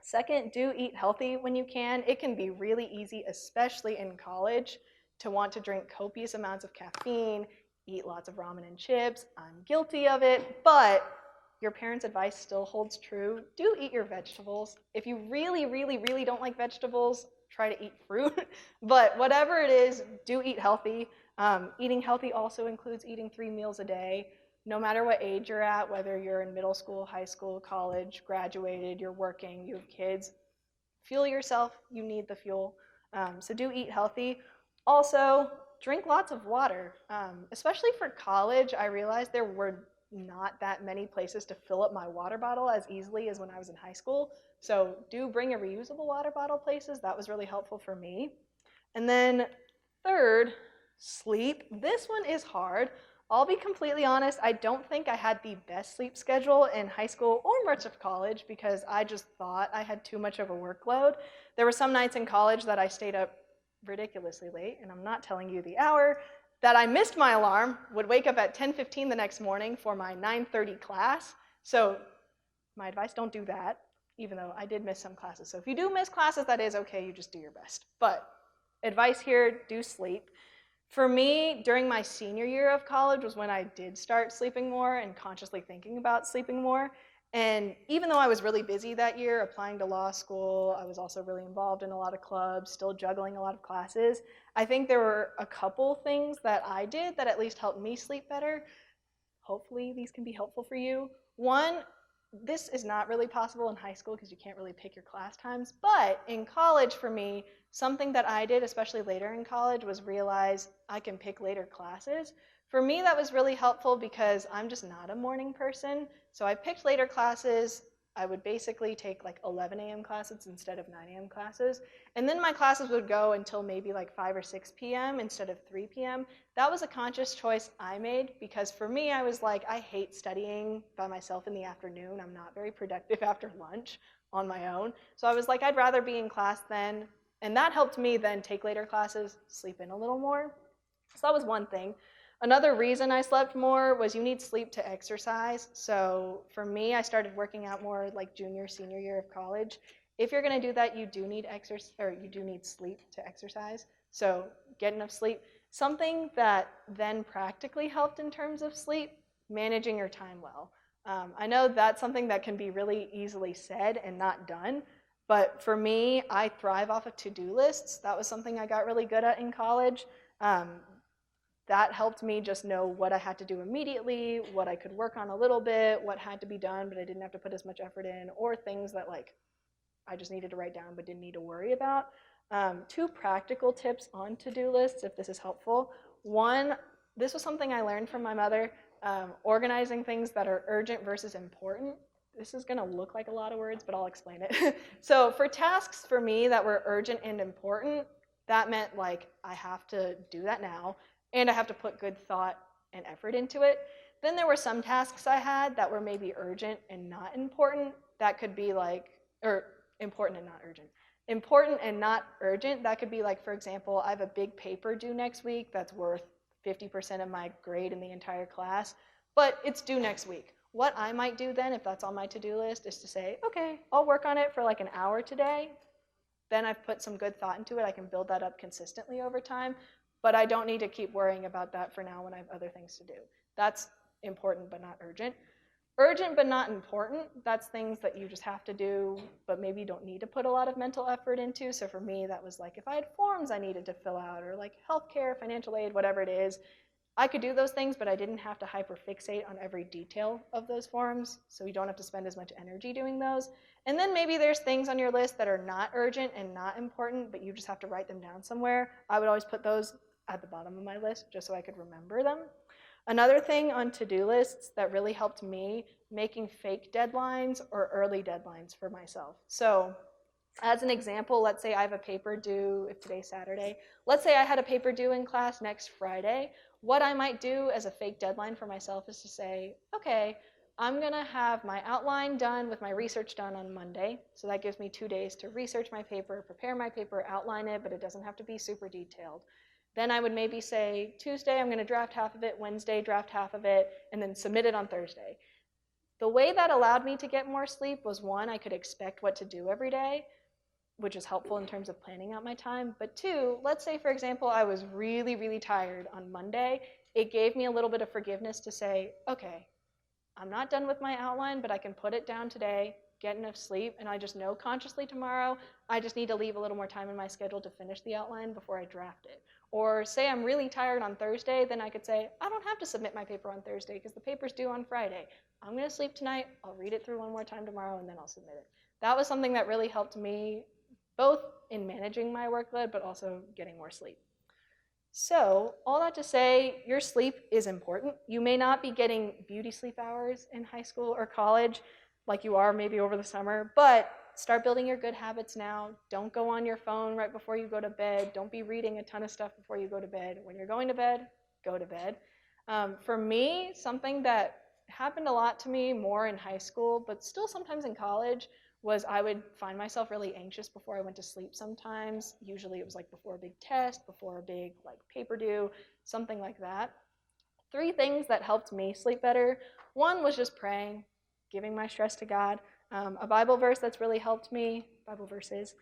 Second, do eat healthy when you can. It can be really easy, especially in college, to want to drink copious amounts of caffeine, eat lots of ramen and chips. I'm guilty of it, but your parents' advice still holds true. Do eat your vegetables. If you really, really, really don't like vegetables, try to eat fruit. But whatever it is, do eat healthy. Eating healthy also includes eating 3 meals a day. No matter what age you're at, whether you're in middle school, high school, college, graduated, you're working, you have kids, fuel yourself, you need the fuel. So do eat healthy. Also, drink lots of water. Especially for college, I realized there were not that many places to fill up my water bottle as easily as when I was in high school. So do bring a reusable water bottle places. That was really helpful for me. And then third, sleep. This one is hard. I'll be completely honest, I don't think I had the best sleep schedule in high school or much of college because I just thought I had too much of a workload. There were some nights in college that I stayed up ridiculously late, and I'm not telling you the hour, that I missed my alarm, would wake up at 10:15 the next morning for my 9:30 class. So my advice, don't do that, even though I did miss some classes. So if you do miss classes, that is okay, you just do your best. But advice here, do sleep. For me, during my senior year of college was when I did start sleeping more and consciously thinking about sleeping more. And even though I was really busy that year, applying to law school, I was also really involved in a lot of clubs, still juggling a lot of classes. I think there were a couple things that I did that at least helped me sleep better. Hopefully these can be helpful for you. One, this is not really possible in high school because you can't really pick your class times, but in college for me, something that I did, especially later in college, was realize I can pick later classes. For me, that was really helpful because I'm just not a morning person. So I picked later classes. I would basically take like 11 a.m. classes instead of 9 a.m. classes. And then my classes would go until maybe like 5 or 6 p.m. instead of 3 p.m. That was a conscious choice I made because for me, I was like, I hate studying by myself in the afternoon. I'm not very productive after lunch on my own. So I was like, I'd rather be in class then. And that helped me then take later classes, sleep in a little more. So that was one thing. Another reason I slept more was you need sleep to exercise. So for me, I started working out more like junior, senior year of college. If you're going to do that, you do need sleep to exercise. So get enough sleep. Something that then practically helped in terms of sleep, managing your time well. I know that's something that can be really easily said and not done. But for me, I thrive off of to-do lists. That was something I got really good at in college. That helped me just know what I had to do immediately, what I could work on a little bit, what had to be done, but I didn't have to put as much effort in, or things that like I just needed to write down but didn't need to worry about. 2 practical tips on to-do lists, if this is helpful. One, this was something I learned from my mother, organizing things that are urgent versus important. This is going to look like a lot of words, but I'll explain it. So for tasks for me that were urgent and important, that meant like I have to do that now, and I have to put good thought and effort into it. Then there were some tasks I had that were maybe urgent and not important. That could be like, or important and not urgent. Important and not urgent, that could be like, for example, I have a big paper due next week that's worth 50% of my grade in the entire class, but it's due next week. What I might do then, if that's on my to-do list, is to say, okay, I'll work on it for like an hour today. Then I've put some good thought into it. I can build that up consistently over time, but I don't need to keep worrying about that for now when I have other things to do. That's important but not urgent. Urgent but not important, that's things that you just have to do, but maybe you don't need to put a lot of mental effort into. So for me, that was like if I had forms I needed to fill out, or like healthcare, financial aid, whatever it is, I could do those things, but I didn't have to hyperfixate on every detail of those forms, so you don't have to spend as much energy doing those. And then maybe there's things on your list that are not urgent and not important, but you just have to write them down somewhere. I would always put those at the bottom of my list just so I could remember them. Another thing on to-do lists that really helped me, making fake deadlines or early deadlines for myself. So As an example, let's say I have a paper due, if today's Saturday, let's say I had a paper due in class next Friday. What I might do as a fake deadline for myself is to say, okay, I'm going to have my outline done with my research done on Monday. So that gives me 2 days to research my paper, prepare my paper, outline it, but it doesn't have to be super detailed. Then I would maybe say Tuesday, I'm going to draft half of it, Wednesday, draft half of it, and then submit it on Thursday. The way that allowed me to get more sleep was, one, I could expect what to do every day, which is helpful in terms of planning out my time. But two, let's say, for example, I was really, really tired on Monday. It gave me a little bit of forgiveness to say, okay, I'm not done with my outline, but I can put it down today, get enough sleep, and I just know consciously tomorrow, I just need to leave a little more time in my schedule to finish the outline before I draft it. Or say I'm really tired on Thursday, then I could say, I don't have to submit my paper on Thursday because the paper's due on Friday. I'm going to sleep tonight, I'll read it through one more time tomorrow, and then I'll submit it. That was something that really helped me, both in managing my workload, but also getting more sleep. So, all that to say, your sleep is important. You may not be getting beauty sleep hours in high school or college like you are maybe over the summer, but start building your good habits now. Don't go on your phone right before you go to bed. Don't be reading a ton of stuff before you go to bed. When you're going to bed, go to bed. For me, something that happened a lot to me more in high school, but still sometimes in college, was I would find myself really anxious before I went to sleep sometimes. Usually it was like before a big test, before a big like paper due, something like that. 3 things that helped me sleep better. One was just praying, giving my stress to God. A Bible verse that's really helped me, Bible verses,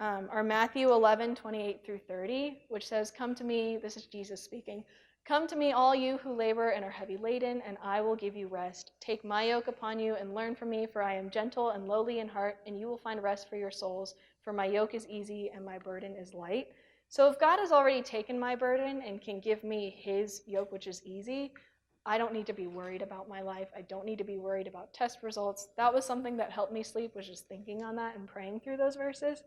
are Matthew 11:28-30, which says, come to me, this is Jesus speaking, come to me all you who labor and are heavy laden, and I will give you rest. Take my yoke upon you and learn from me, for I am gentle and lowly in heart, and you will find rest for your souls, for my yoke is easy and my burden is light. So if God has already taken my burden and can give me his yoke, which is easy, I don't need to be worried about my life. I don't need to be worried about test results. That was something that helped me sleep, was just thinking on that and praying through those verses.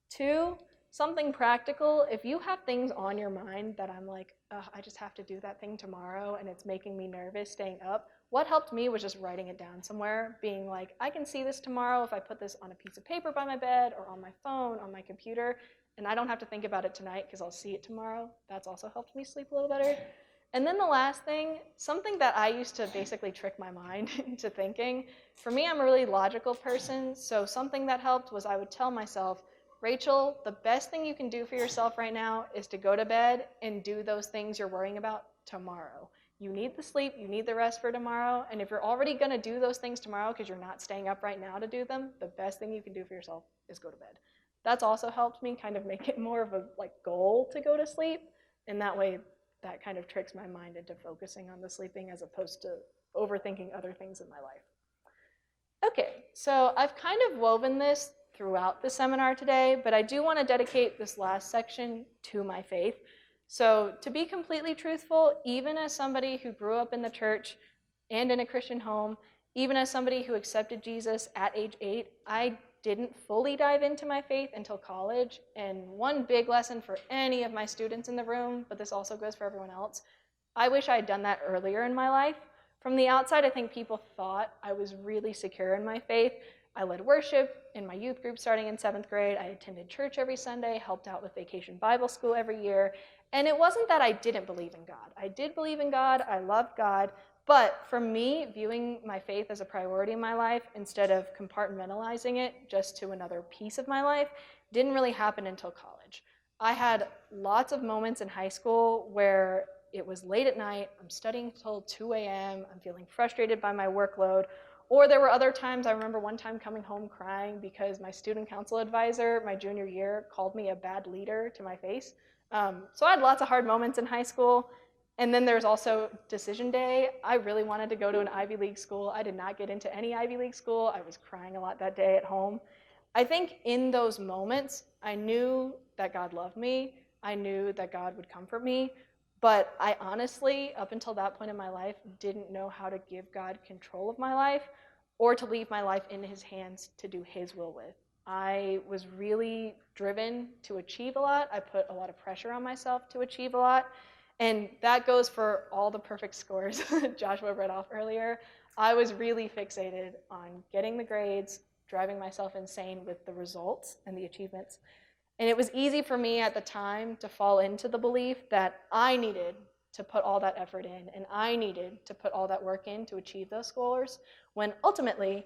2, something practical. If you have things on your mind that I'm like, I just have to do that thing tomorrow and it's making me nervous staying up, what helped me was just writing it down somewhere, being like, I can see this tomorrow if I put this on a piece of paper by my bed or on my phone, on my computer, and I don't have to think about it tonight because I'll see it tomorrow. That's also helped me sleep a little better. And then the last thing, something that I used to basically trick my mind into thinking. For me, I'm a really logical person, so something that helped was I would tell myself, Rachel, the best thing you can do for yourself right now is to go to bed and do those things you're worrying about tomorrow. You need the sleep, you need the rest for tomorrow, and if you're already going to do those things tomorrow because you're not staying up right now to do them, the best thing you can do for yourself is go to bed. That's also helped me kind of make it more of a goal to go to sleep, and that way that kind of tricks my mind into focusing on the sleeping as opposed to overthinking other things in my life. Okay, so I've kind of woven this throughout the seminar today, but I do want to dedicate this last section to my faith. So to be completely truthful, even as somebody who grew up in the church and in a Christian home, even as somebody who accepted Jesus at age 8, I didn't fully dive into my faith until college. And one big lesson for any of my students in the room, but this also goes for everyone else, I wish I had done that earlier in my life. From the outside, I think people thought I was really secure in my faith. I led worship in my youth group starting in 7th grade. I attended church every Sunday, helped out with Vacation Bible School every year. And it wasn't that I didn't believe in God. I did believe in God. I loved God. But for me, viewing my faith as a priority in my life instead of compartmentalizing it just to another piece of my life didn't really happen until college. I had lots of moments in high school where it was late at night, I'm studying till 2 a.m., I'm feeling frustrated by my workload, or there were other times, I remember one time coming home crying because my student council advisor my junior year called me a bad leader to my face. So I had lots of hard moments in high school. And then there's also decision day. I really wanted to go to an Ivy League school. I did not get into any Ivy League school. I was crying a lot that day at home. I think in those moments, I knew that God loved me. I knew that God would comfort me. But I honestly, up until that point in my life, didn't know how to give God control of my life or to leave my life in his hands to do his will with. I was really driven to achieve a lot. I put a lot of pressure on myself to achieve a lot. And that goes for all the perfect scores Joshua read off earlier. I was really fixated on getting the grades, driving myself insane with the results and the achievements. And it was easy for me at the time to fall into the belief that I needed to put all that effort in, and I needed to put all that work in to achieve those scores, when ultimately,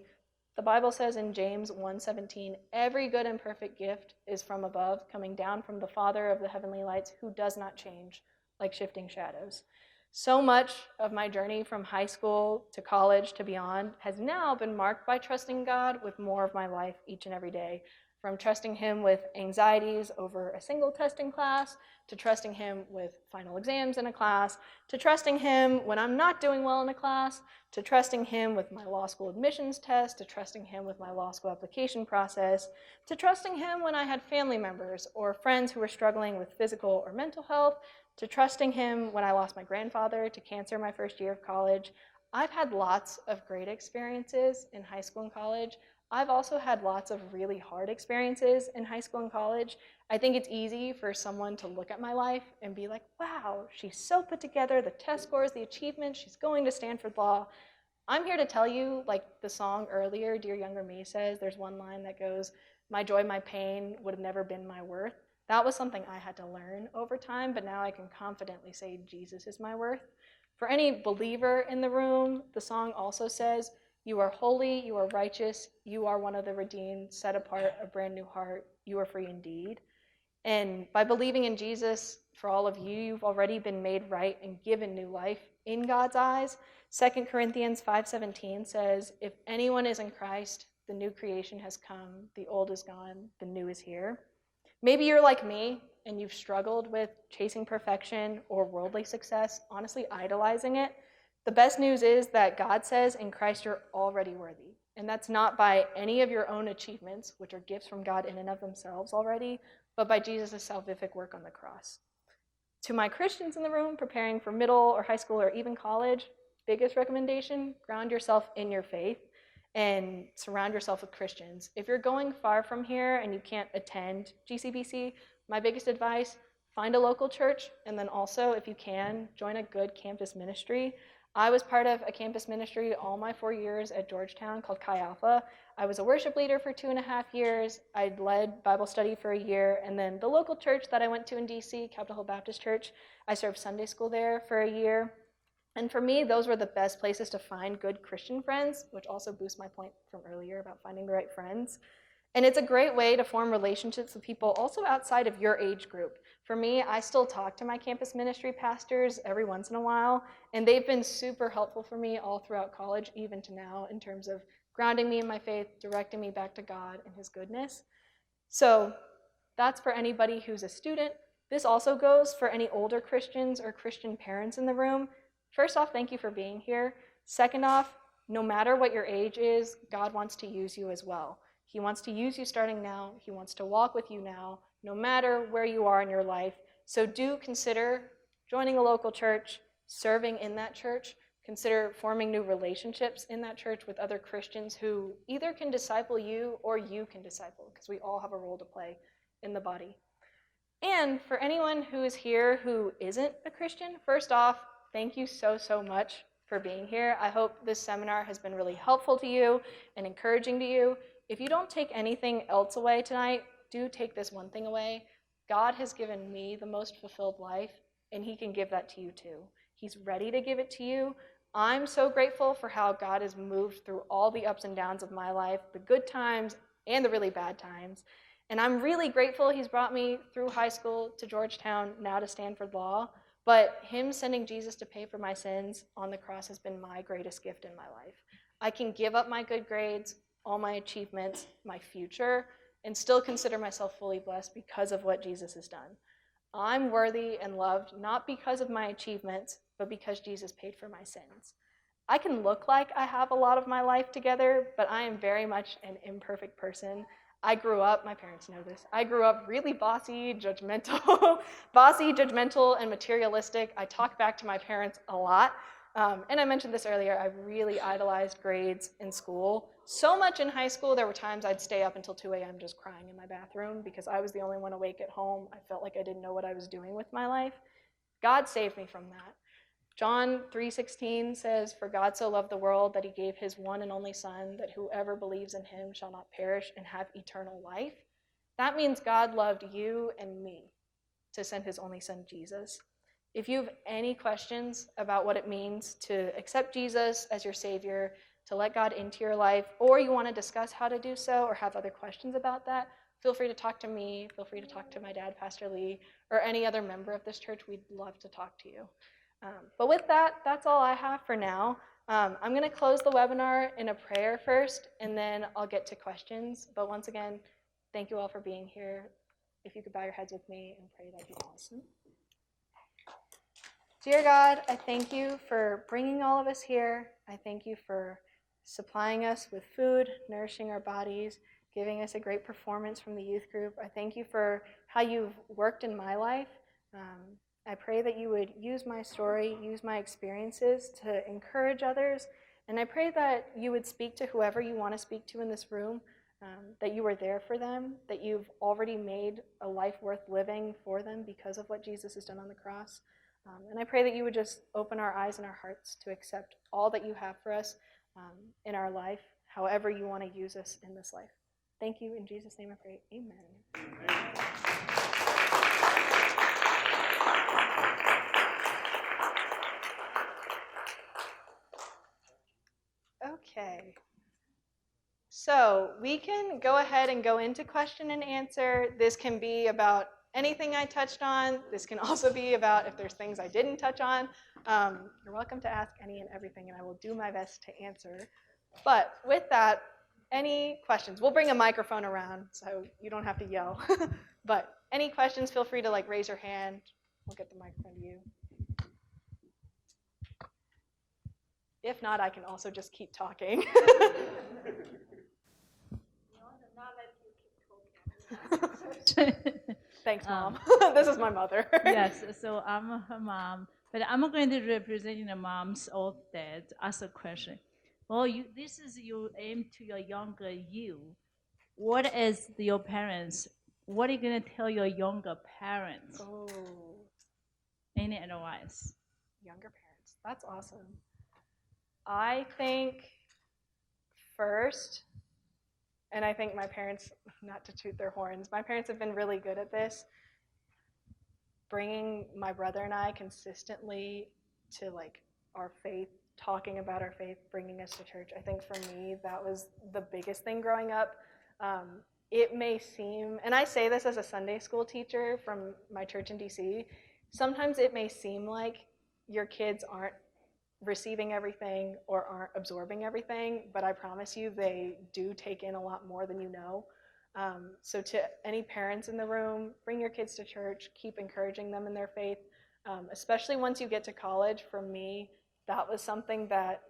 the Bible says in James 1:17, every good and perfect gift is from above, coming down from the Father of the heavenly lights, who does not change like shifting shadows. So much of my journey from high school to college to beyond has now been marked by trusting God with more of my life each and every day. From trusting him with anxieties over a single test in class, to trusting him with final exams in a class, to trusting him when I'm not doing well in a class, to trusting him with my law school admissions test, to trusting him with my law school application process, to trusting him when I had family members or friends who were struggling with physical or mental health, to trusting him when I lost my grandfather to cancer my first year of college. I've had lots of great experiences in high school and college. I've also had lots of really hard experiences in high school and college. I think it's easy for someone to look at my life and be like, wow, she's so put together, the test scores, the achievements, she's going to Stanford Law. I'm here to tell you, like the song earlier, Dear Younger Me says, there's one line that goes, my joy, my pain would have never been my worth. That was something I had to learn over time, but now I can confidently say Jesus is my worth. For any believer in the room, the song also says, you are holy, you are righteous, you are one of the redeemed, set apart, a brand new heart, you are free indeed. And by believing in Jesus, for all of you, you've already been made right and given new life in God's eyes. 2 Corinthians 5:17 says, if anyone is in Christ, the new creation has come, the old is gone, the new is here. Maybe you're like me and you've struggled with chasing perfection or worldly success, honestly idolizing it. The best news is that God says in Christ you're already worthy. And that's not by any of your own achievements, which are gifts from God in and of themselves already, but by Jesus' salvific work on the cross. To my Christians in the room preparing for middle or high school or even college, biggest recommendation, ground yourself in your faith and surround yourself with Christians. If you're going far from here and you can't attend GCBC, my biggest advice, find a local church, and then also, if you can, join a good campus ministry. I was part of a campus ministry all my 4 years at Georgetown called Chi Alpha. I was a worship leader for 2.5 years. I'd led Bible study for a year, and then the local church that I went to in DC, Capitol Hill Baptist Church, I served Sunday school there for a year. And for me, those were the best places to find good Christian friends, which also boosts my point from earlier about finding the right friends. And it's a great way to form relationships with people also outside of your age group. For me, I still talk to my campus ministry pastors every once in a while, and they've been super helpful for me all throughout college, even to now, in terms of grounding me in my faith, directing me back to God and his goodness. So that's for anybody who's a student. This also goes for any older Christians or Christian parents in the room. First off, thank you for being here. Second off, no matter what your age is, God wants to use you as well. He wants to use you starting now. He wants to walk with you now, no matter where you are in your life. So do consider joining a local church, serving in that church. Consider forming new relationships in that church with other Christians who either can disciple you or you can disciple, because we all have a role to play in the body. And for anyone who is here who isn't a Christian, first off, thank you so much for being here. I hope this seminar has been really helpful to you and encouraging to you. If you don't take anything else away tonight, do take this one thing away. God has given me the most fulfilled life, and he can give that to you too. He's ready to give it to you. I'm so grateful for how God has moved through all the ups and downs of my life, the good times and the really bad times. And I'm really grateful he's brought me through high school to Georgetown, now to Stanford Law. But him sending Jesus to pay for my sins on the cross has been my greatest gift in my life. I can give up my good grades, all my achievements, my future, and still consider myself fully blessed because of what Jesus has done. I'm worthy and loved not because of my achievements, but because Jesus paid for my sins. I can look like I have a lot of my life together, but I am very much an imperfect person. I grew up, my parents know this, I grew up really bossy, judgmental, and materialistic. I talk back to my parents a lot. And I mentioned this earlier, I really idolized grades in school. So much in high school, there were times I'd stay up until 2 a.m. just crying in my bathroom because I was the only one awake at home. I felt like I didn't know what I was doing with my life. God saved me from that. John 3:16 says, "For God so loved the world that he gave his one and only Son, that whoever believes in him shall not perish and have eternal life." That means God loved you and me to send his only Son, Jesus. If you have any questions about what it means to accept Jesus as your Savior, to let God into your life, or you want to discuss how to do so or have other questions about that, feel free to talk to me, feel free to talk to my dad, Pastor Lee, or any other member of this church. We'd love to talk to you. But with that, that's all I have for now. I'm going to close the webinar in a prayer first, and then I'll get to questions. But once again, thank you all for being here. If you could bow your heads with me and pray, that'd be awesome. Dear God, I thank you for bringing all of us here. I thank you for supplying us with food, nourishing our bodies, giving us a great performance from the youth group. I thank you for how you've worked in my life. I pray that you would use my story, use my experiences to encourage others, and I pray that you would speak to whoever you want to speak to in this room, that you are there for them, that you've already made a life worth living for them because of what Jesus has done on the cross. And I pray that you would just open our eyes and our hearts to accept all that you have for us in our life, however you want to use us in this life. Thank you. In Jesus' name I pray. Amen. Okay. So we can go ahead and go into question and answer. This can be about anything I touched on. This can also be about if there's things I didn't touch on. You're welcome to ask any and everything, and I will do my best to answer. But with that, any questions? We'll bring a microphone around so you don't have to yell. But any questions, feel free to raise your hand. We'll get the microphone to you. If not, I can also just keep talking. Thanks, Mom. This is my mother. Yes, so I'm her mom, but I'm going to represent the mom's old dad. Ask a question. Well, this is you aim to your younger you. What is your parents? What are you going to tell your younger parents? Oh, Any advice? younger parents. That's awesome. I think first, and I think my parents, not to toot their horns, my parents have been really good at this, bringing my brother and I consistently to our faith, talking about our faith, bringing us to church. I think for me, that was the biggest thing growing up. It may seem, and I say this as a Sunday school teacher from my church in DC, sometimes it may seem like your kids aren't receiving everything or aren't absorbing everything, but I promise you they do take in a lot more than you know. So to any parents in the room, bring your kids to church, keep encouraging them in their faith, especially once you get to college. For me, that was something that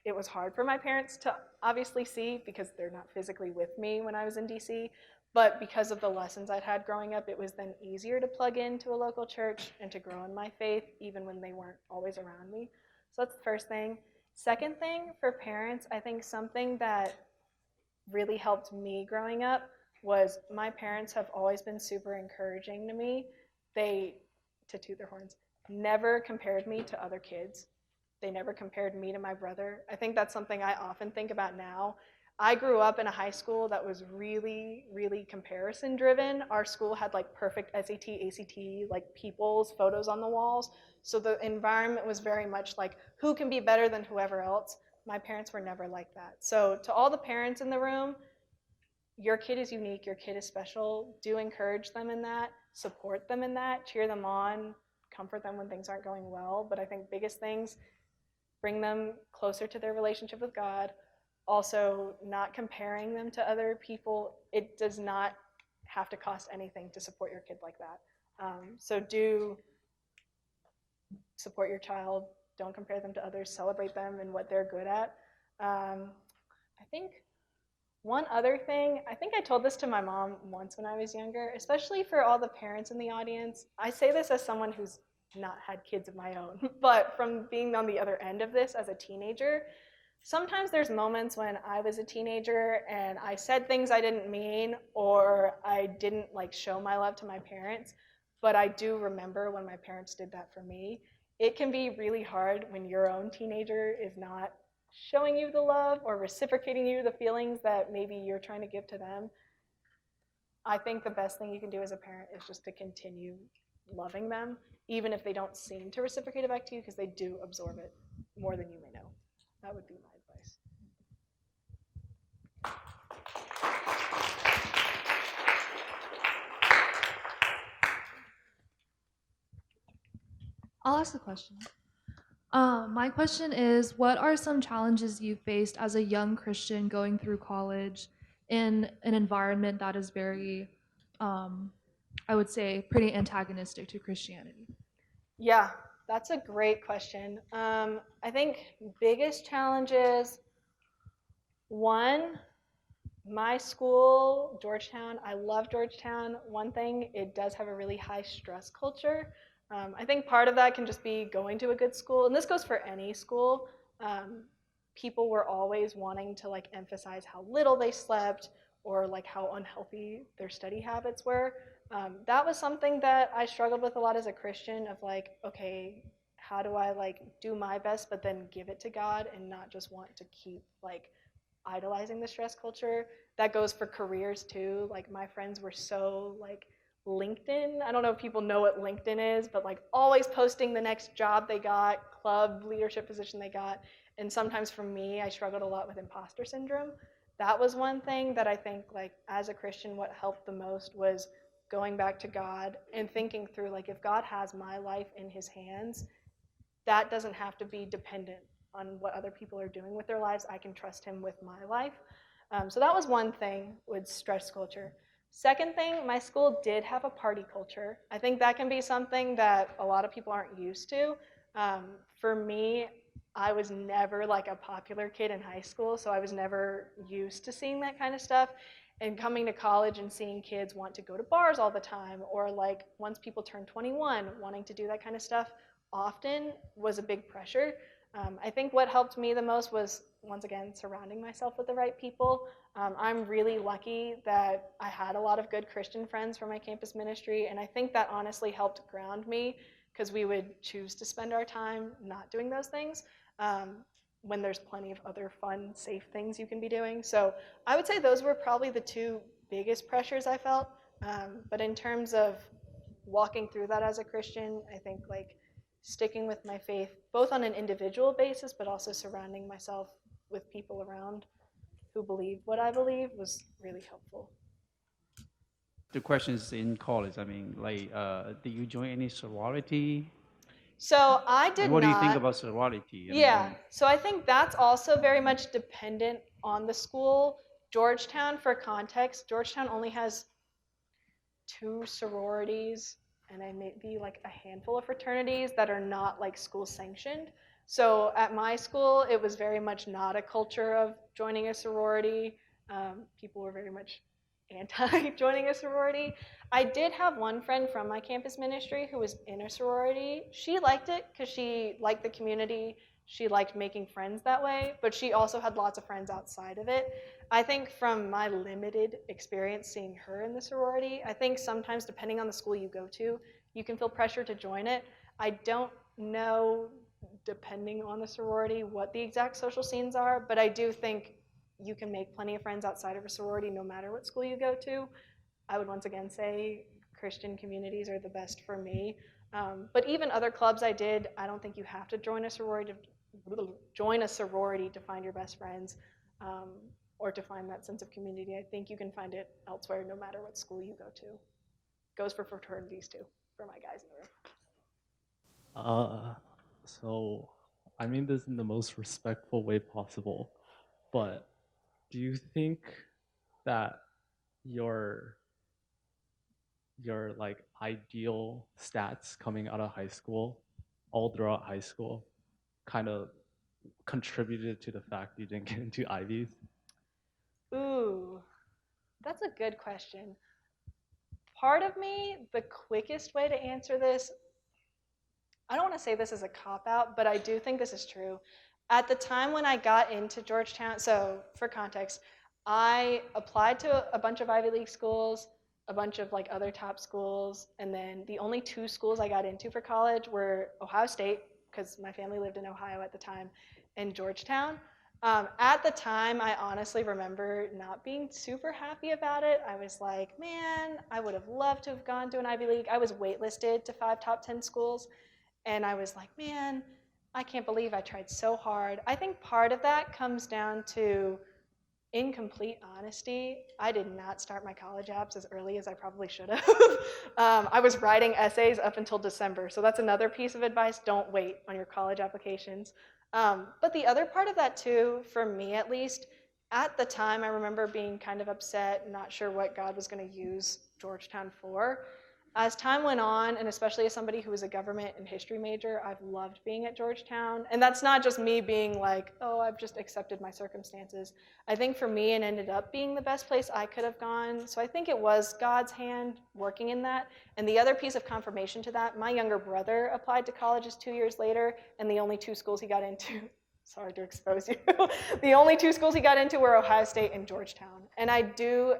it was hard for my parents to obviously see because they're not physically with me when I was in DC, but because of the lessons I'd had growing up, it was then easier to plug into a local church and to grow in my faith even when they weren't always around me. So that's the first thing. Second thing, for parents, I think something that really helped me growing up was my parents have always been super encouraging to me. They, to toot their horns, never compared me to other kids. They never compared me to my brother. I think that's something I often think about now. I grew up in a high school that was really, really comparison driven. Our school had perfect SAT, ACT, people's photos on the walls. So the environment was very much who can be better than whoever else. My parents were never like that. So to all the parents in the room, your kid is unique, your kid is special. Do encourage them in that, support them in that, cheer them on, comfort them when things aren't going well. But I think biggest things, bring them closer to their relationship with God. Also, not comparing them to other people. It does not have to cost anything to support your kid like that. So do support your child. Don't compare them to others. Celebrate them and what they're good at. I think one other thing, I think I told this to my mom once when I was younger, especially for all the parents in the audience. I say this as someone who's not had kids of my own, but from being on the other end of this as a teenager, sometimes there's moments when I was a teenager and I said things I didn't mean, or I didn't show my love to my parents, but I do remember when my parents did that for me. it can be really hard when your own teenager is not showing you the love or reciprocating you the feelings that maybe you're trying to give to them. I think the best thing you can do as a parent is just to continue loving them, even if they don't seem to reciprocate it back to you, because they do absorb it more than you may know. That would be my advice. I'll ask a question. My question is, what are some challenges you faced as a young Christian going through college in an environment that is very, I would say, pretty antagonistic to Christianity? Yeah, that's a great question. I think biggest challenges, one, my school, Georgetown, I love Georgetown. One thing, it does have a really high stress culture. I think part of that can just be going to a good school, and this goes for any school. People were always wanting to like emphasize how little they slept or like how unhealthy their study habits were. That was something that I struggled with a lot as a Christian of like, okay, how do I like do my best but then give it to God and not just want to keep like idolizing the stress culture. That goes for careers too. Like my friends were so like LinkedIn. I don't know if people know what LinkedIn is, but like always posting the next job they got, club leadership position they got. And sometimes for me, I struggled a lot with imposter syndrome. That was one thing that I think like as a Christian, what helped the most was going back to God and thinking through like if God has my life in his hands, that doesn't have to be dependent on what other people are doing with their lives. I can trust him with my life. So that was one thing with stress culture. Second thing, my school did have a party culture. I think that can be something that a lot of people aren't used to. For me, I was never like a popular kid in high school, so I was never used to seeing that kind of stuff. And coming to college and seeing kids want to go to bars all the time, or like once people turn 21, wanting to do that kind of stuff often was a big pressure. I think what helped me the most was, once again, surrounding myself with the right people. I'm really lucky that I had a lot of good Christian friends from my campus ministry, and I think that honestly helped ground me because we would choose to spend our time not doing those things when there's plenty of other fun, safe things you can be doing. So I would say those were probably the two biggest pressures I felt. But in terms of walking through that as a Christian, I think like sticking with my faith, both on an individual basis, but also surrounding myself with people around who believe what I believe was really helpful. The question is in college. I mean, like, did you join any sorority? So I did not. What do you think about sorority? Yeah, so I think that's also very much dependent on the school. Georgetown, for context, Georgetown only has 2 sororities and then maybe like a handful of fraternities that are not like school sanctioned. So at my school, it was very much not a culture of joining a sorority. People were very much anti-joining a sorority. I did have one friend from my campus ministry who was in a sorority. She liked it because she liked the community. She liked making friends that way, but she also had lots of friends outside of it. I think from my limited experience seeing her in the sorority, I think sometimes depending on the school you go to, you can feel pressure to join it. I don't know, depending on the sorority, what the exact social scenes are, but I do think you can make plenty of friends outside of a sorority no matter what school you go to. I would once again say Christian communities are the best for me. But even other clubs I did, I don't think you have to join a sorority to find your best friends or to find that sense of community. I think you can find it elsewhere no matter what school you go to. Goes for fraternities too, for my guys in the room. So I mean this in the most respectful way possible, but do you think that your like ideal stats coming out of high school, all throughout high school, kind of contributed to the fact you didn't get into Ivies? Ooh, that's a good question. Part of me, the quickest way to answer this, I don't want to say this as a cop-out, but I do think this is true. At the time when I got into Georgetown, so for context, I applied to a bunch of Ivy League schools. a bunch of like other top schools, and then the only 2 schools I got into for college were Ohio State, because my family lived in Ohio at the time, and Georgetown. At the time, I honestly remember not being super happy about it. I was like, man, I would have loved to have gone to an Ivy League. I was waitlisted to 5 top 10 schools, and I was like, man, I can't believe I tried so hard. I think part of that comes down to, in complete honesty, I did not start my college apps as early as I probably should have. I was writing essays up until December, so that's another piece of advice. Don't wait on your college applications. But the other part of that too, for me at least, at the time I remember being kind of upset, not sure what God was going to use Georgetown for. As time went on, and especially as somebody who was a government and history major, I've loved being at Georgetown. And that's not just me being like, oh, I've just accepted my circumstances. I think for me, it ended up being the best place I could have gone. So I think it was God's hand working in that. And the other piece of confirmation to that, my younger brother applied to colleges 2 years later, and the only 2 schools he got into, sorry to expose you, the only 2 schools he got into were Ohio State and Georgetown. And I do,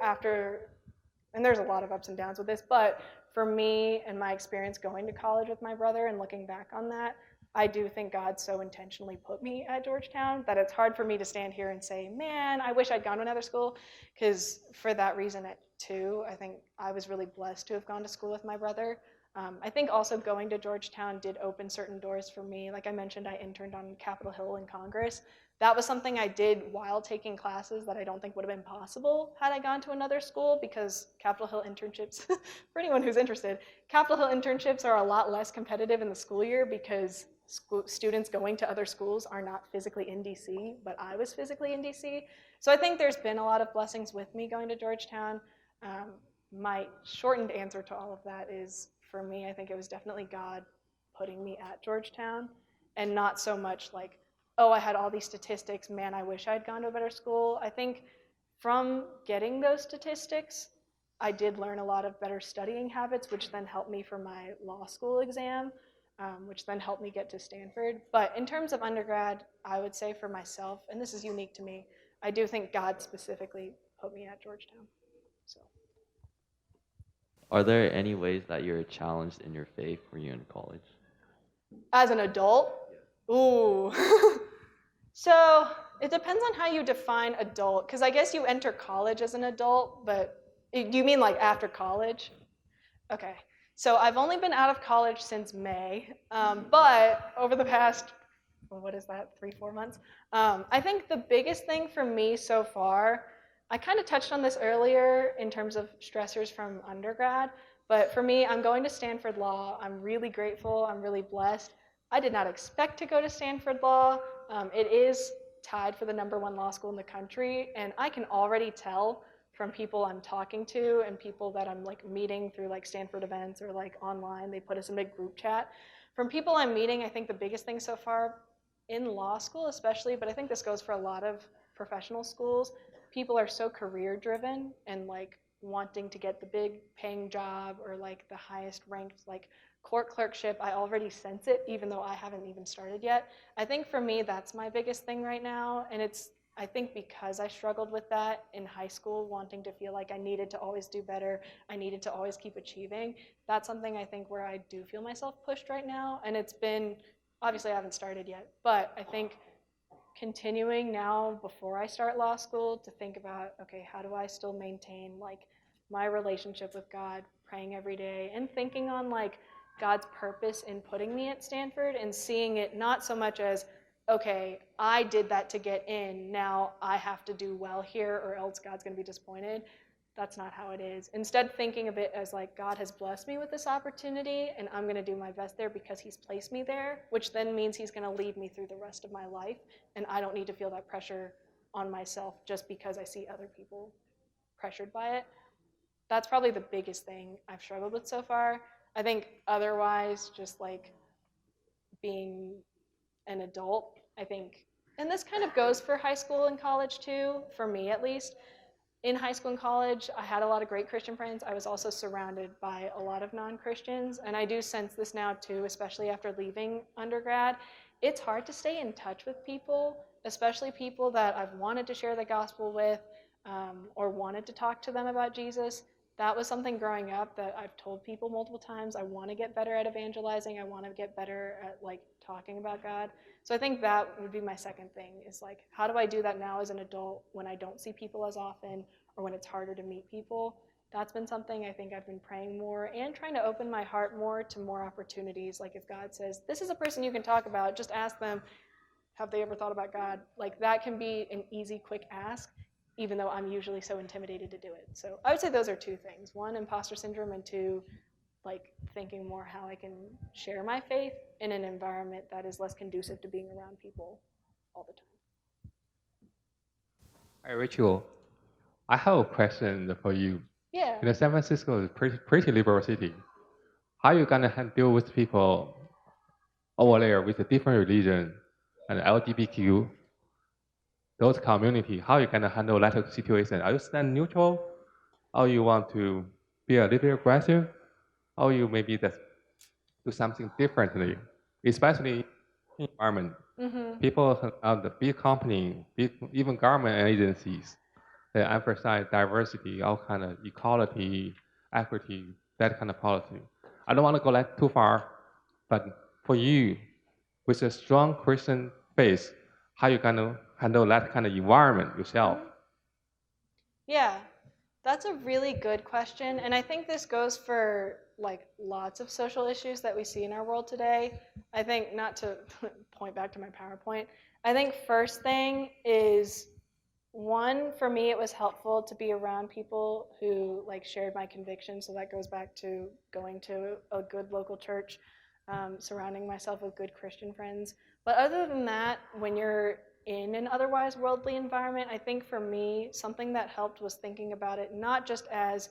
and there's a lot of ups and downs with this, but for me and my experience going to college with my brother and looking back on that, I do think God so intentionally put me at Georgetown that it's hard for me to stand here and say, man, I wish I'd gone to another school, because for that reason too, I think I was really blessed to have gone to school with my brother. I think also going to Georgetown did open certain doors for me. Like I mentioned, I interned on Capitol Hill in Congress. That was something I did while taking classes that I don't think would have been possible had I gone to another school, because Capitol Hill internships, for anyone who's interested, Capitol Hill internships are a lot less competitive in the school year because students going to other schools are not physically in DC, but I was physically in DC. So I think there's been a lot of blessings with me going to Georgetown. My shortened answer to all of that is, for me, I think it was definitely God putting me at Georgetown, and not so much like, oh, I had all these statistics, man, I wish I'd gone to a better school. I think from getting those statistics, I did learn a lot of better studying habits, which then helped me for my law school exam, which then helped me get to Stanford. But in terms of undergrad, I would say for myself, and this is unique to me, I do think God specifically put me at Georgetown. So. Are there any ways that you're challenged in your faith when you're in college? As an adult? Ooh. So it depends on how you define adult, because I guess you enter college as an adult, but do you mean like after college? Okay. So I've only been out of college since May, but over the past, what is that, 3-4 months? I think the biggest thing for me so far, I kind of touched on this earlier in terms of stressors from undergrad, but for me, I'm going to Stanford Law. I'm really grateful. I'm really blessed. I did not expect to go to Stanford Law. It is tied for the #1 law school in the country, and I can already tell from people I'm talking to and people that I'm like meeting through like Stanford events or like online. They put us in a big group chat. From people I'm meeting, I think the biggest thing so far in law school especially, but I think this goes for a lot of professional schools, people are so career driven and like wanting to get the big paying job or like the highest ranked like court clerkship. I already sense it even though I haven't even started yet. I think for me that's my biggest thing right now, and it's I think because I struggled with that in high school, wanting to feel like I needed to always do better, I needed to always keep achieving, that's something I think where I do feel myself pushed right now. And it's been, obviously I haven't started yet, but I think continuing now before I start law school to think about, okay, how do I still maintain like my relationship with God, praying every day and thinking on like God's purpose in putting me at Stanford and seeing it not so much as, okay, I did that to get in, now I have to do well here or else God's going to be disappointed. That's not how it is. Instead, thinking of it as like, God has blessed me with this opportunity and I'm going to do my best there because he's placed me there, which then means he's going to lead me through the rest of my life, and I don't need to feel that pressure on myself just because I see other people pressured by it. That's probably the biggest thing I've struggled with so far. I think otherwise, just like being an adult, I think, and this kind of goes for high school and college too, for me at least. In high school and college, I had a lot of great Christian friends. I was also surrounded by a lot of non-Christians, and I do sense this now too, especially after leaving undergrad. It's hard to stay in touch with people, especially people that I've wanted to share the gospel with or wanted to talk to them about Jesus. that was something growing up that I've told people multiple times. I want to get better at evangelizing. I want to get better at like talking about God. So I think that would be my second thing is like, how do I do that now as an adult when I don't see people as often or when it's harder to meet people? That's been something I think I've been praying more and trying to open my heart more to more opportunities. Like if God says, this is a person you can talk about, just ask them, have they ever thought about God? Like that can be an easy, quick ask, even though I'm usually so intimidated to do it. So I would say those are two things. One, imposter syndrome, and two, like thinking more how I can share my faith in an environment that is less conducive to being around people all the time. Hi, Rachel. I have a question for you. Yeah. You know, San Francisco is a pretty liberal city. How are you gonna deal with people over there with a different religion and LGBTQ, those community? How are you gonna handle that situation? Are you stand neutral, or you want to be a little bit aggressive, or you maybe just do something differently, especially in environment? People of the big company, even government agencies, they emphasize diversity, all kind of equality, equity, that kind of policy. I don't want to go like too far, but for you, with a strong Christian faith, how you gonna handle that kind of environment yourself? Yeah, that's a really good question. And I think this goes for like lots of social issues that we see in our world today. I think, not to point back to my PowerPoint, I think first thing is, one, for me, it was helpful to be around people who like shared my convictions. So that goes back to going to a good local church, surrounding myself with good Christian friends. But other than that, when you're in an otherwise worldly environment, I think for me, something that helped was thinking about it not just as,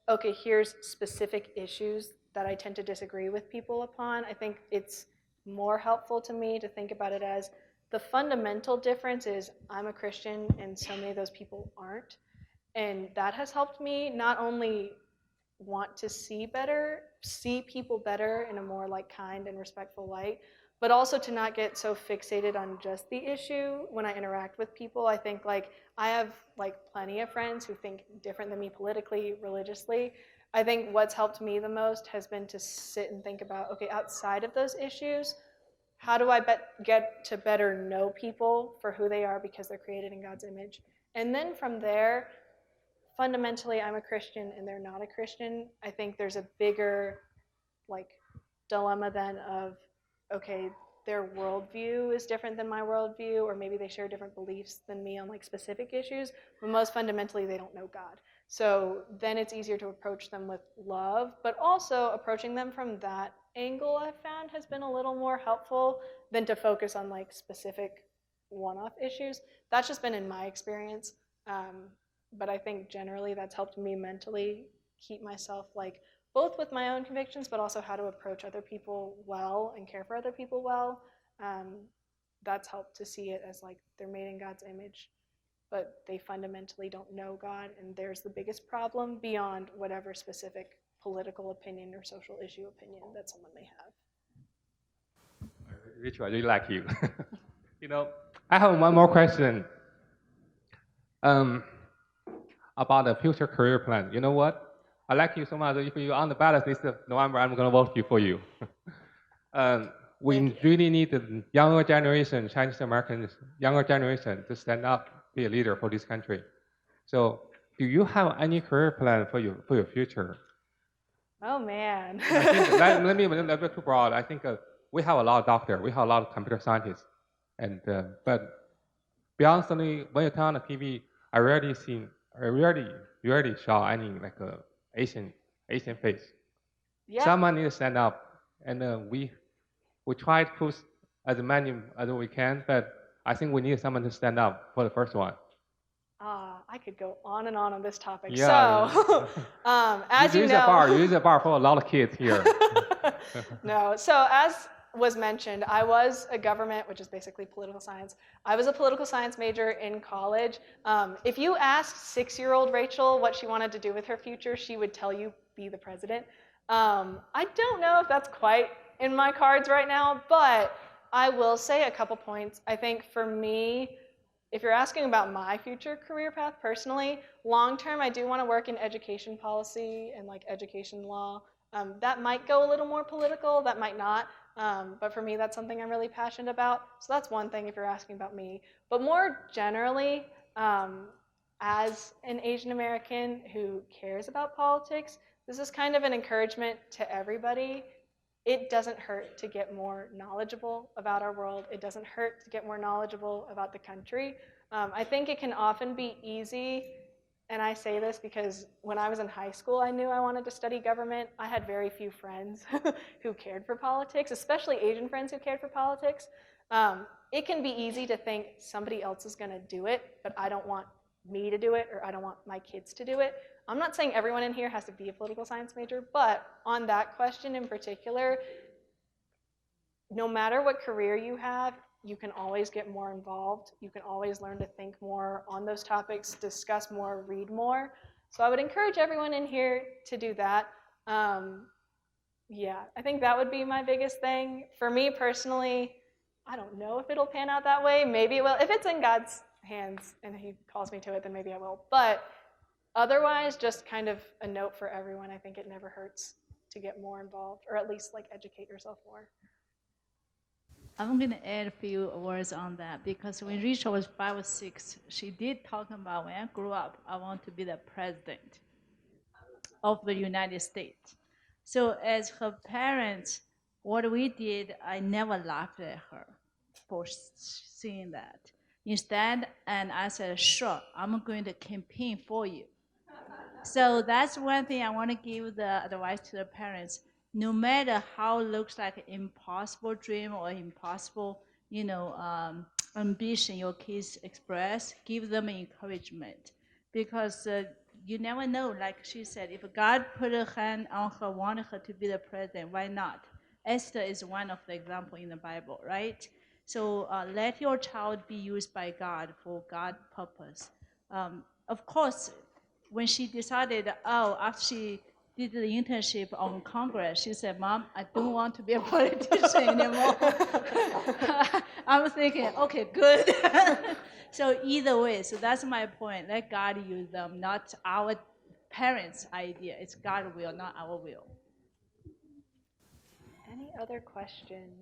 okay, here's specific issues that I tend to disagree with people upon. I think it's more helpful to me to think about it as the fundamental difference is I'm a Christian and so many of those people aren't. And that has helped me not only want to see people better in a more like kind and respectful light, but also to not get so fixated on just the issue when I interact with people. I think like I have like plenty of friends who think different than me politically, religiously. I think what's helped me the most has been to sit and think about, okay, outside of those issues, how do I get to better know people for who they are because they're created in God's image? And then from there, fundamentally, I'm a Christian and they're not a Christian. I think there's a bigger like dilemma then of, okay, their worldview is different than my worldview, or maybe they share different beliefs than me on like specific issues, but most fundamentally, they don't know God. So then it's easier to approach them with love, but also approaching them from that angle I've found has been a little more helpful than to focus on like specific one-off issues. That's just been in my experience. But I think generally that's helped me mentally keep myself like both with my own convictions, but also how to approach other people well and care for other people well. That's helped to see it as like they're made in God's image, but they fundamentally don't know God, and there's the biggest problem beyond whatever specific political opinion or social issue opinion that someone may have. Rachel, I really like you. You know, I have one more question about the future career plan. You know what? I like you so much. If you're on the ballot this November, I'm going to vote for you. We really need the younger generation, Chinese Americans, younger generation to stand up, be a leader for this country. So, do you have any career plan for your future? Oh man. I think let me a little bit too broad. I think we have a lot of doctors, we have a lot of computer scientists, and but beyond suddenly when you turn on the TV, I rarely saw any like Asian face. Yeah. Someone needs to stand up, and we try to push as many as we can, but I think we need someone to stand up for the first one. I could go on and on this topic. Yeah. So, as you know, you use a bar for a lot of kids here. No. So as was mentioned, I was a government, which is basically political science. I was a political science major in college. If you asked 6-year-old Rachel what she wanted to do with her future, she would tell you be the president. I don't know if that's quite in my cards right now, but I will say a couple points. I think for me, if you're asking about my future career path personally, long term, I do want to work in education policy and like education law. That might go a little more political, that might not. But for me, that's something I'm really passionate about. So that's one thing if you're asking about me. But more generally, as an Asian American who cares about politics, this is kind of an encouragement to everybody. It doesn't hurt to get more knowledgeable about our world. It doesn't hurt to get more knowledgeable about the country. I think it can often be easy, and I say this because when I was in high school, I knew I wanted to study government. I had very few friends who cared for politics, especially Asian friends who cared for politics. It can be easy to think somebody else is going to do it, but I don't want me to do it, or I don't want my kids to do it. I'm not saying everyone in here has to be a political science major, but on that question in particular, no matter what career you have, you can always get more involved. You can always learn to think more on those topics, discuss more, read more. So I would encourage everyone in here to do that. Yeah, I think that would be my biggest thing. For me personally, I don't know if it'll pan out that way. Maybe it will. If it's in God's hands and he calls me to it, then maybe I will. But otherwise, just kind of a note for everyone. I think it never hurts to get more involved, or at least like educate yourself more. I'm going to add a few words on that, because when Rachel was 5 or 6, she did talk about, when I grew up, I want to be the president of the United States. So as her parents, what we did, I never laughed at her for saying that. Instead, and I said, sure, I'm going to campaign for you. So that's one thing I want to give the advice to the parents. No matter how it looks like an impossible dream or impossible, ambition your kids express, give them encouragement. Because you never know, like she said, if God put a hand on her, wanted her to be the president, why not? Esther is one of the examples in the Bible, right? So let your child be used by God for God's purpose. Of course, when she decided, after she did the internship on Congress, she said, Mom, I don't want to be a politician anymore. I was thinking, okay, good. So either way, so that's my point. Let God use them, not our parents' idea. It's God's will, not our will. Any other questions?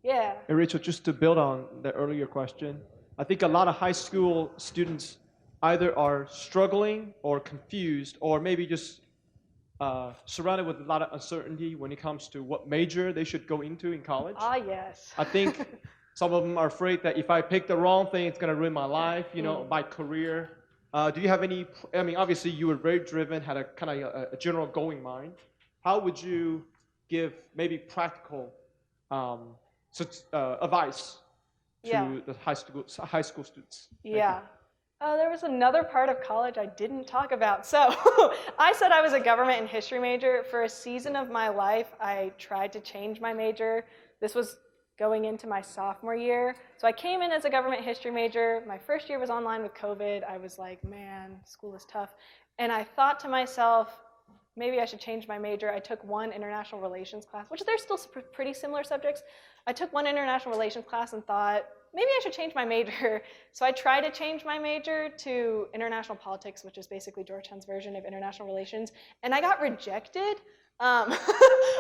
Yeah. Hey, Rachel, just to build on the earlier question, I think a lot of high school students either are struggling or confused, or maybe just surrounded with a lot of uncertainty when it comes to what major they should go into in college. Ah, yes. I think some of them are afraid that if I pick the wrong thing, it's going to ruin my life, my career. Do you have any, obviously you were very driven, had a kind of a general goal in mind. How would you give maybe practical advice to the high school students? Yeah. There was another part of college I didn't talk about. So I said I was a government and history major. For a season of my life, I tried to change my major. This was going into my sophomore year. So I came in as a government history major. My first year was online with COVID. I was like, man, school is tough. And I thought to myself, maybe I should change my major. I took one international relations class, which they're still pretty similar subjects. I took one international relations class and thought, maybe I should change my major. So I tried to change my major to international politics, which is basically Georgetown's version of international relations, and I got rejected,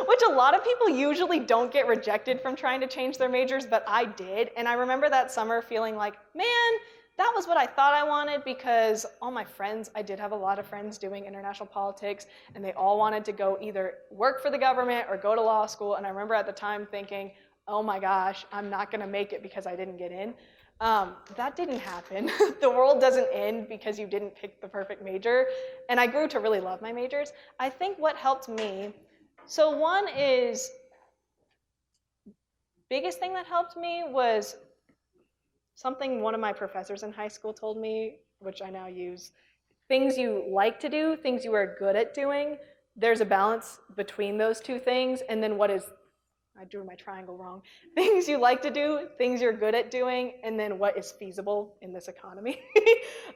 which a lot of people usually don't get rejected from trying to change their majors, but I did. And I remember that summer feeling like, man, that was what I thought I wanted, because all my friends, I did have a lot of friends doing international politics, and they all wanted to go either work for the government or go to law school. And I remember at the time thinking, oh my gosh, I'm not going to make it because I didn't get in. That didn't happen. The world doesn't end because you didn't pick the perfect major. And I grew to really love my majors. I think what helped me, so one is, biggest thing that helped me was something one of my professors in high school told me, which I now use. Things you like to do, things you are good at doing, there's a balance between those two things, and then what is, I drew my triangle wrong, things you like to do, things you're good at doing, and then what is feasible in this economy.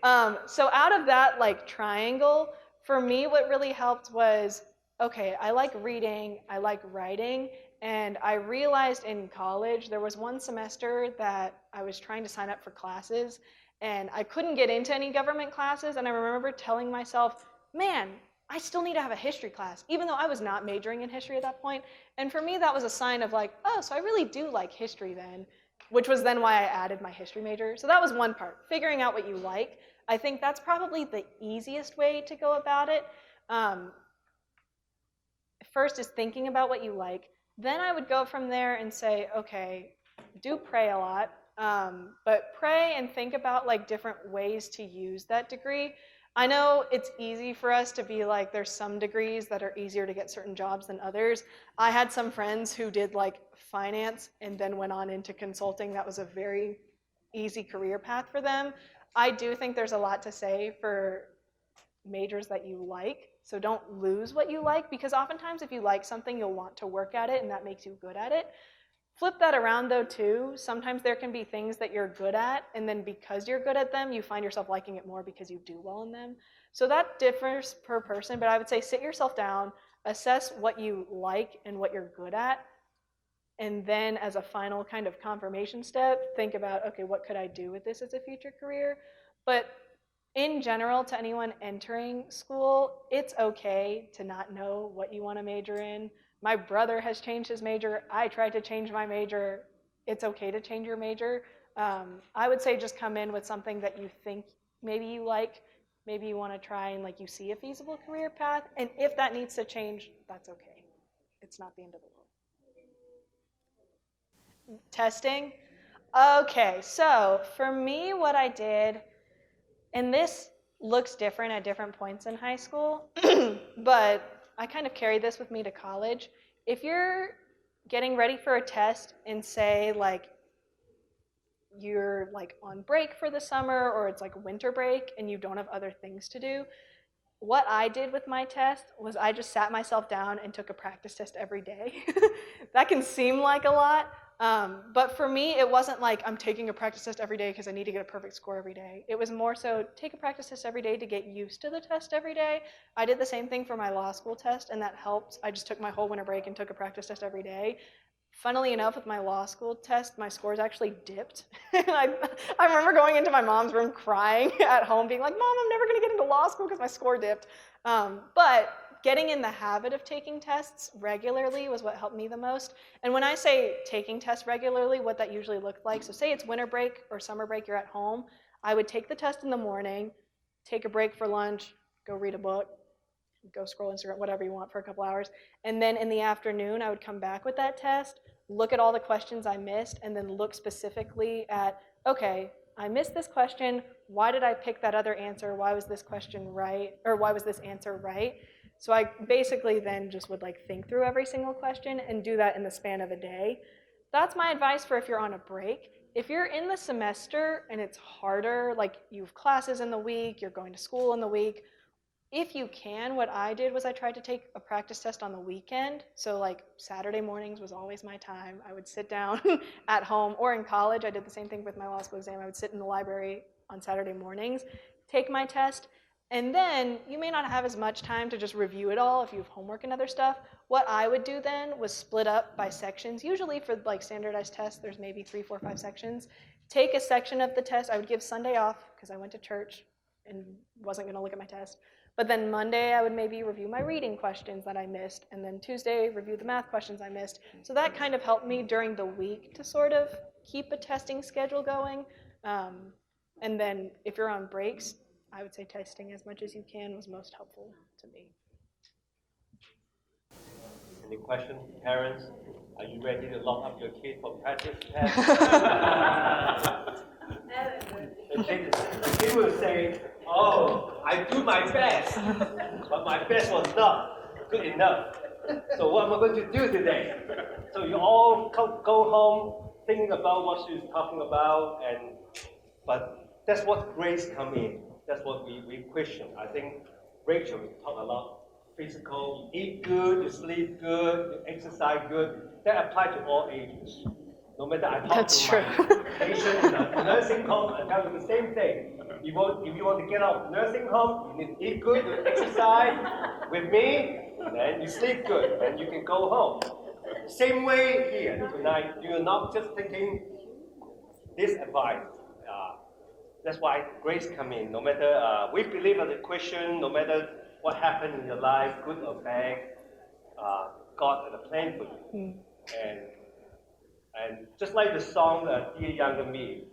So out of that triangle, for me what really helped was, okay, I like reading, I like writing, and I realized in college there was one semester that I was trying to sign up for classes, and I couldn't get into any government classes, and I remember telling myself, man, I still need to have a history class, even though I was not majoring in history at that point. And for me, that was a sign of like, oh, so I really do like history then, which was then why I added my history major. So that was one part, figuring out what you like. I think that's probably the easiest way to go about it. First is thinking about what you like. Then I would go from there and say, okay, do pray a lot, but pray and think about like different ways to use that degree. I know it's easy for us to be like, there's some degrees that are easier to get certain jobs than others. I had some friends who did like finance and then went on into consulting. That was a very easy career path for them. I do think there's a lot to say for majors that you like. So don't lose what you like, because oftentimes if you like something, you'll want to work at it and that makes you good at it. Flip that around though too. Sometimes there can be things that you're good at, and then because you're good at them, you find yourself liking it more because you do well in them. So that differs per person, but I would say sit yourself down, assess what you like and what you're good at, and then as a final kind of confirmation step, think about, okay, what could I do with this as a future career? But in general, to anyone entering school, it's okay to not know what you want to major in. My brother has changed his major. I tried to change my major. It's okay to change your major. I would say just come in with something that you think maybe you like, maybe you want to try and like you see a feasible career path. And if that needs to change, that's okay. It's not the end of the world. Testing. Okay, so for me, what I did, and this looks different at different points in high school, but I kind of carried this with me to college. If you're getting ready for a test and say like you're like on break for the summer or it's like winter break and you don't have other things to do, what I did with my test was I just sat myself down and took a practice test every day. That can seem like a lot, but for me, it wasn't like I'm taking a practice test every day because I need to get a perfect score every day. It was more so take a practice test every day to get used to the test every day. I did the same thing for my law school test, and that helped. I just took my whole winter break and took a practice test every day. Funnily enough, with my law school test, my scores actually dipped. I remember going into my mom's room crying at home, being like, Mom, I'm never going to get into law school because my score dipped. But getting in the habit of taking tests regularly was what helped me the most. And when I say taking tests regularly, what that usually looked like, so say it's winter break or summer break, you're at home, I would take the test in the morning, take a break for lunch, go read a book, go scroll Instagram, whatever you want for a couple hours. And then in the afternoon, I would come back with that test, look at all the questions I missed, and then look specifically at, okay, I missed this question. Why did I pick that other answer? Why was this question right? Or why was this answer right? So I basically then just would like think through every single question and do that in the span of a day. That's my advice for if you're on a break. If you're in the semester and it's harder, like you have classes in the week, you're going to school in the week, if you can, what I did was I tried to take a practice test on the weekend. So like Saturday mornings was always my time. I would sit down at home, or in college, I did the same thing with my law school exam. I would sit in the library on Saturday mornings, take my test, and then you may not have as much time to just review it all if you have homework and other stuff. What I would do then was split up by sections. Usually for like standardized tests, there's maybe 3, 4, 5 sections. Take a section of the test. I would give Sunday off because I went to church and wasn't going to look at my test. But then Monday, I would maybe review my reading questions that I missed, and then Tuesday, review the math questions I missed. So that kind of helped me during the week to sort of keep a testing schedule going. And then if you're on breaks, I would say testing as much as you can was most helpful to me. Any questions, parents? Are you ready to lock up your kid for practice test? The kid will say, oh, I do my best, but my best was not good enough. So what am I going to do today? So you all go home thinking about what she's talking about, but that's what grace come in. That's what we question. I think Rachel talked a lot. Physical, you eat good, you sleep good, you exercise good. That applies to all ages. No matter I talk to my patient in a nursing home, I tell them the same thing. If you want to get out of nursing home, you need to eat good, you exercise with me, then you sleep good, then you can go home. Same way here tonight. You're not just taking this advice. That's why grace comes in. No matter, we believe as a Christian, no matter what happened in your life, good or bad, God has a plan for you. And just like the song, Dear Younger Me,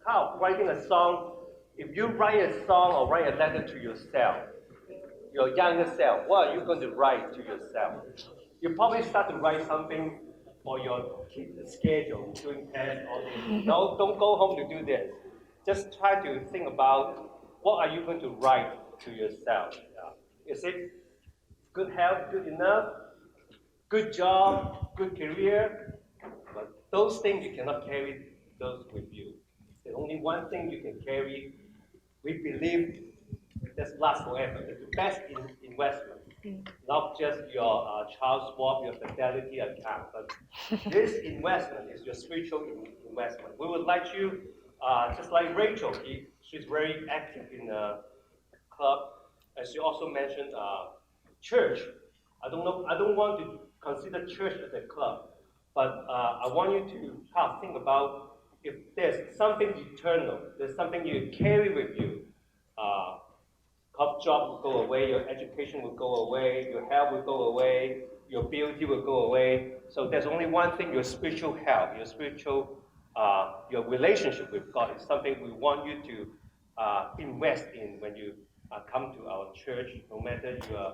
how writing a song, if you write a song or write a letter to yourself, your younger self, what are you going to write to yourself? You probably start to write something for your kids' schedule, doing tests, all this. No, don't go home to do this. Just try to think about what are you going to write to yourself. Is it good health, good enough? Good job, good career? But those things you cannot carry those with you. There's only one thing you can carry. We believe that's lasts forever. It's the best investment. Not just your child swap, your fidelity account, but this investment is your spiritual investment. We would like you, just like Rachel, she's very active in the club. As she also mentioned, church. I don't want to consider church as a club, but I want you to think about if there's something eternal, there's something you carry with you. Job will go away, your education will go away, your health will go away, your beauty will go away. So there's only one thing, your spiritual health, your spiritual, your relationship with God is something we want you to invest in when you come to our church. No matter you're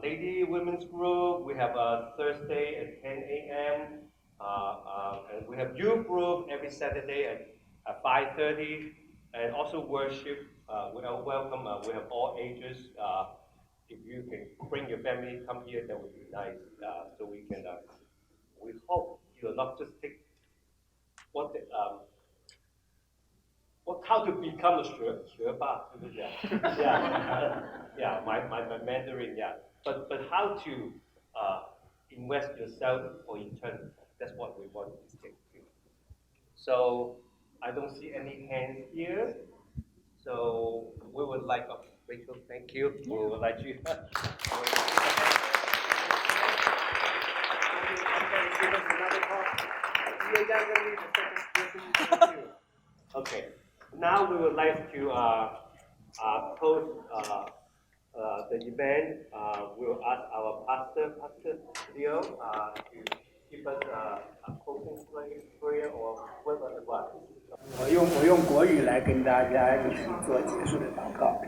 lady, women's group, we have a Thursday at 10 a.m. And we have youth group every Saturday at 5:30, and also worship. We are welcome. We have all ages. If you can bring your family, come here, that would be nice. So we can. We hope you will not just take how to become a 学霸, yeah, my Mandarin, yeah. But how to invest yourself for eternity. That's what we want to take. So I don't see any hands here. So we would like, Rachel, thank you. We would like you. Okay. Now we would like to close the event. We will ask our Pastor Leo, to give us a closing prayer or word of advice. 我用国语来跟大家一起做结束的祷告。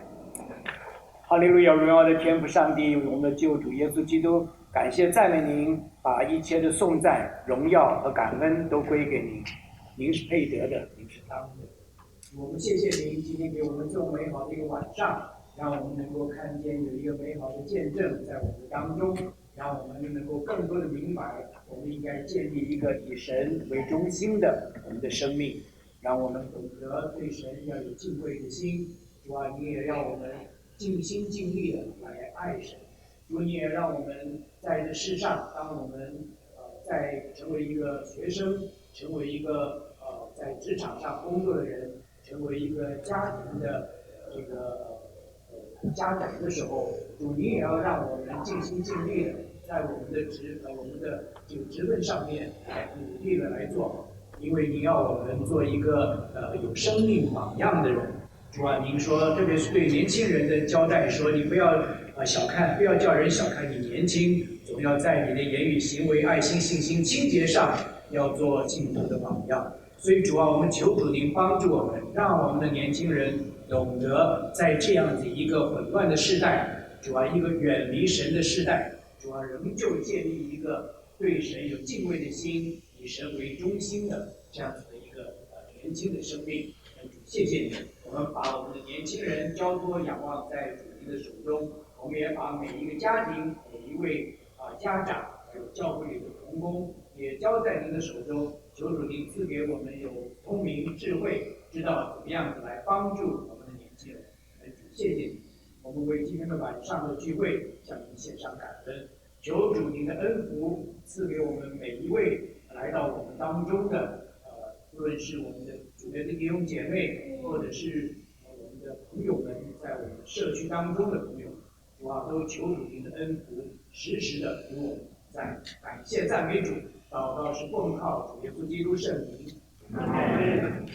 哈利路亚，荣耀的天父上帝，我们的救主耶稣基督，感谢赞美您，把一切的颂赞、荣耀和感恩都归给您。您是配得的，您是当的。我们谢谢您今天给我们这么美好的一个晚上，让我们能够看见有一个美好的见证在我们当中，让我们能够更多的明白，我们应该建立一个以神为中心的我们的生命。让我们懂得对神要有敬畏的心，主啊，你也让我们尽心尽力的来爱神。主，你也让我们在这世上，当我们在成为一个学生，成为一个在职场上工作的人，成为一个家庭的这个家长的时候，主，你也要让我们尽心尽力的在我们的这个职分上面来努力的来做好。因为您要我们做一个有生命榜样的人，主啊，您说，特别是对年轻人的交代说，你不要不要叫人小看你年轻，总要在你的言语、行为、爱心、信心、清洁上要做信徒的榜样。所以主啊，我们求主您帮助我们，让我们的年轻人懂得在这样子一个混乱的时代，主啊，一个远离神的时代，主啊，仍旧建立一个对神有敬畏的心。以神为中心的这样子的一个年轻的生命，谢谢你，我们把我们的年轻人交托仰望在主您的手中，我们也把每一个家庭、每一位家长，还有教会里的同工，也交在您的手中。求主您赐给我们有聪明智慧，知道怎么样子来帮助我们的年轻人。谢谢你，我们为今天的晚上的聚会向您献上感恩。求主您的恩福赐给我们每一位来到我们当中的，无论是我们的主内的弟兄姐妹，或者是我们的朋友们，在我们社区当中的朋友，主啊，都求主您的恩福时时的与我们在。感谢赞美主，祷告是奉靠主耶稣基督圣名。阿门。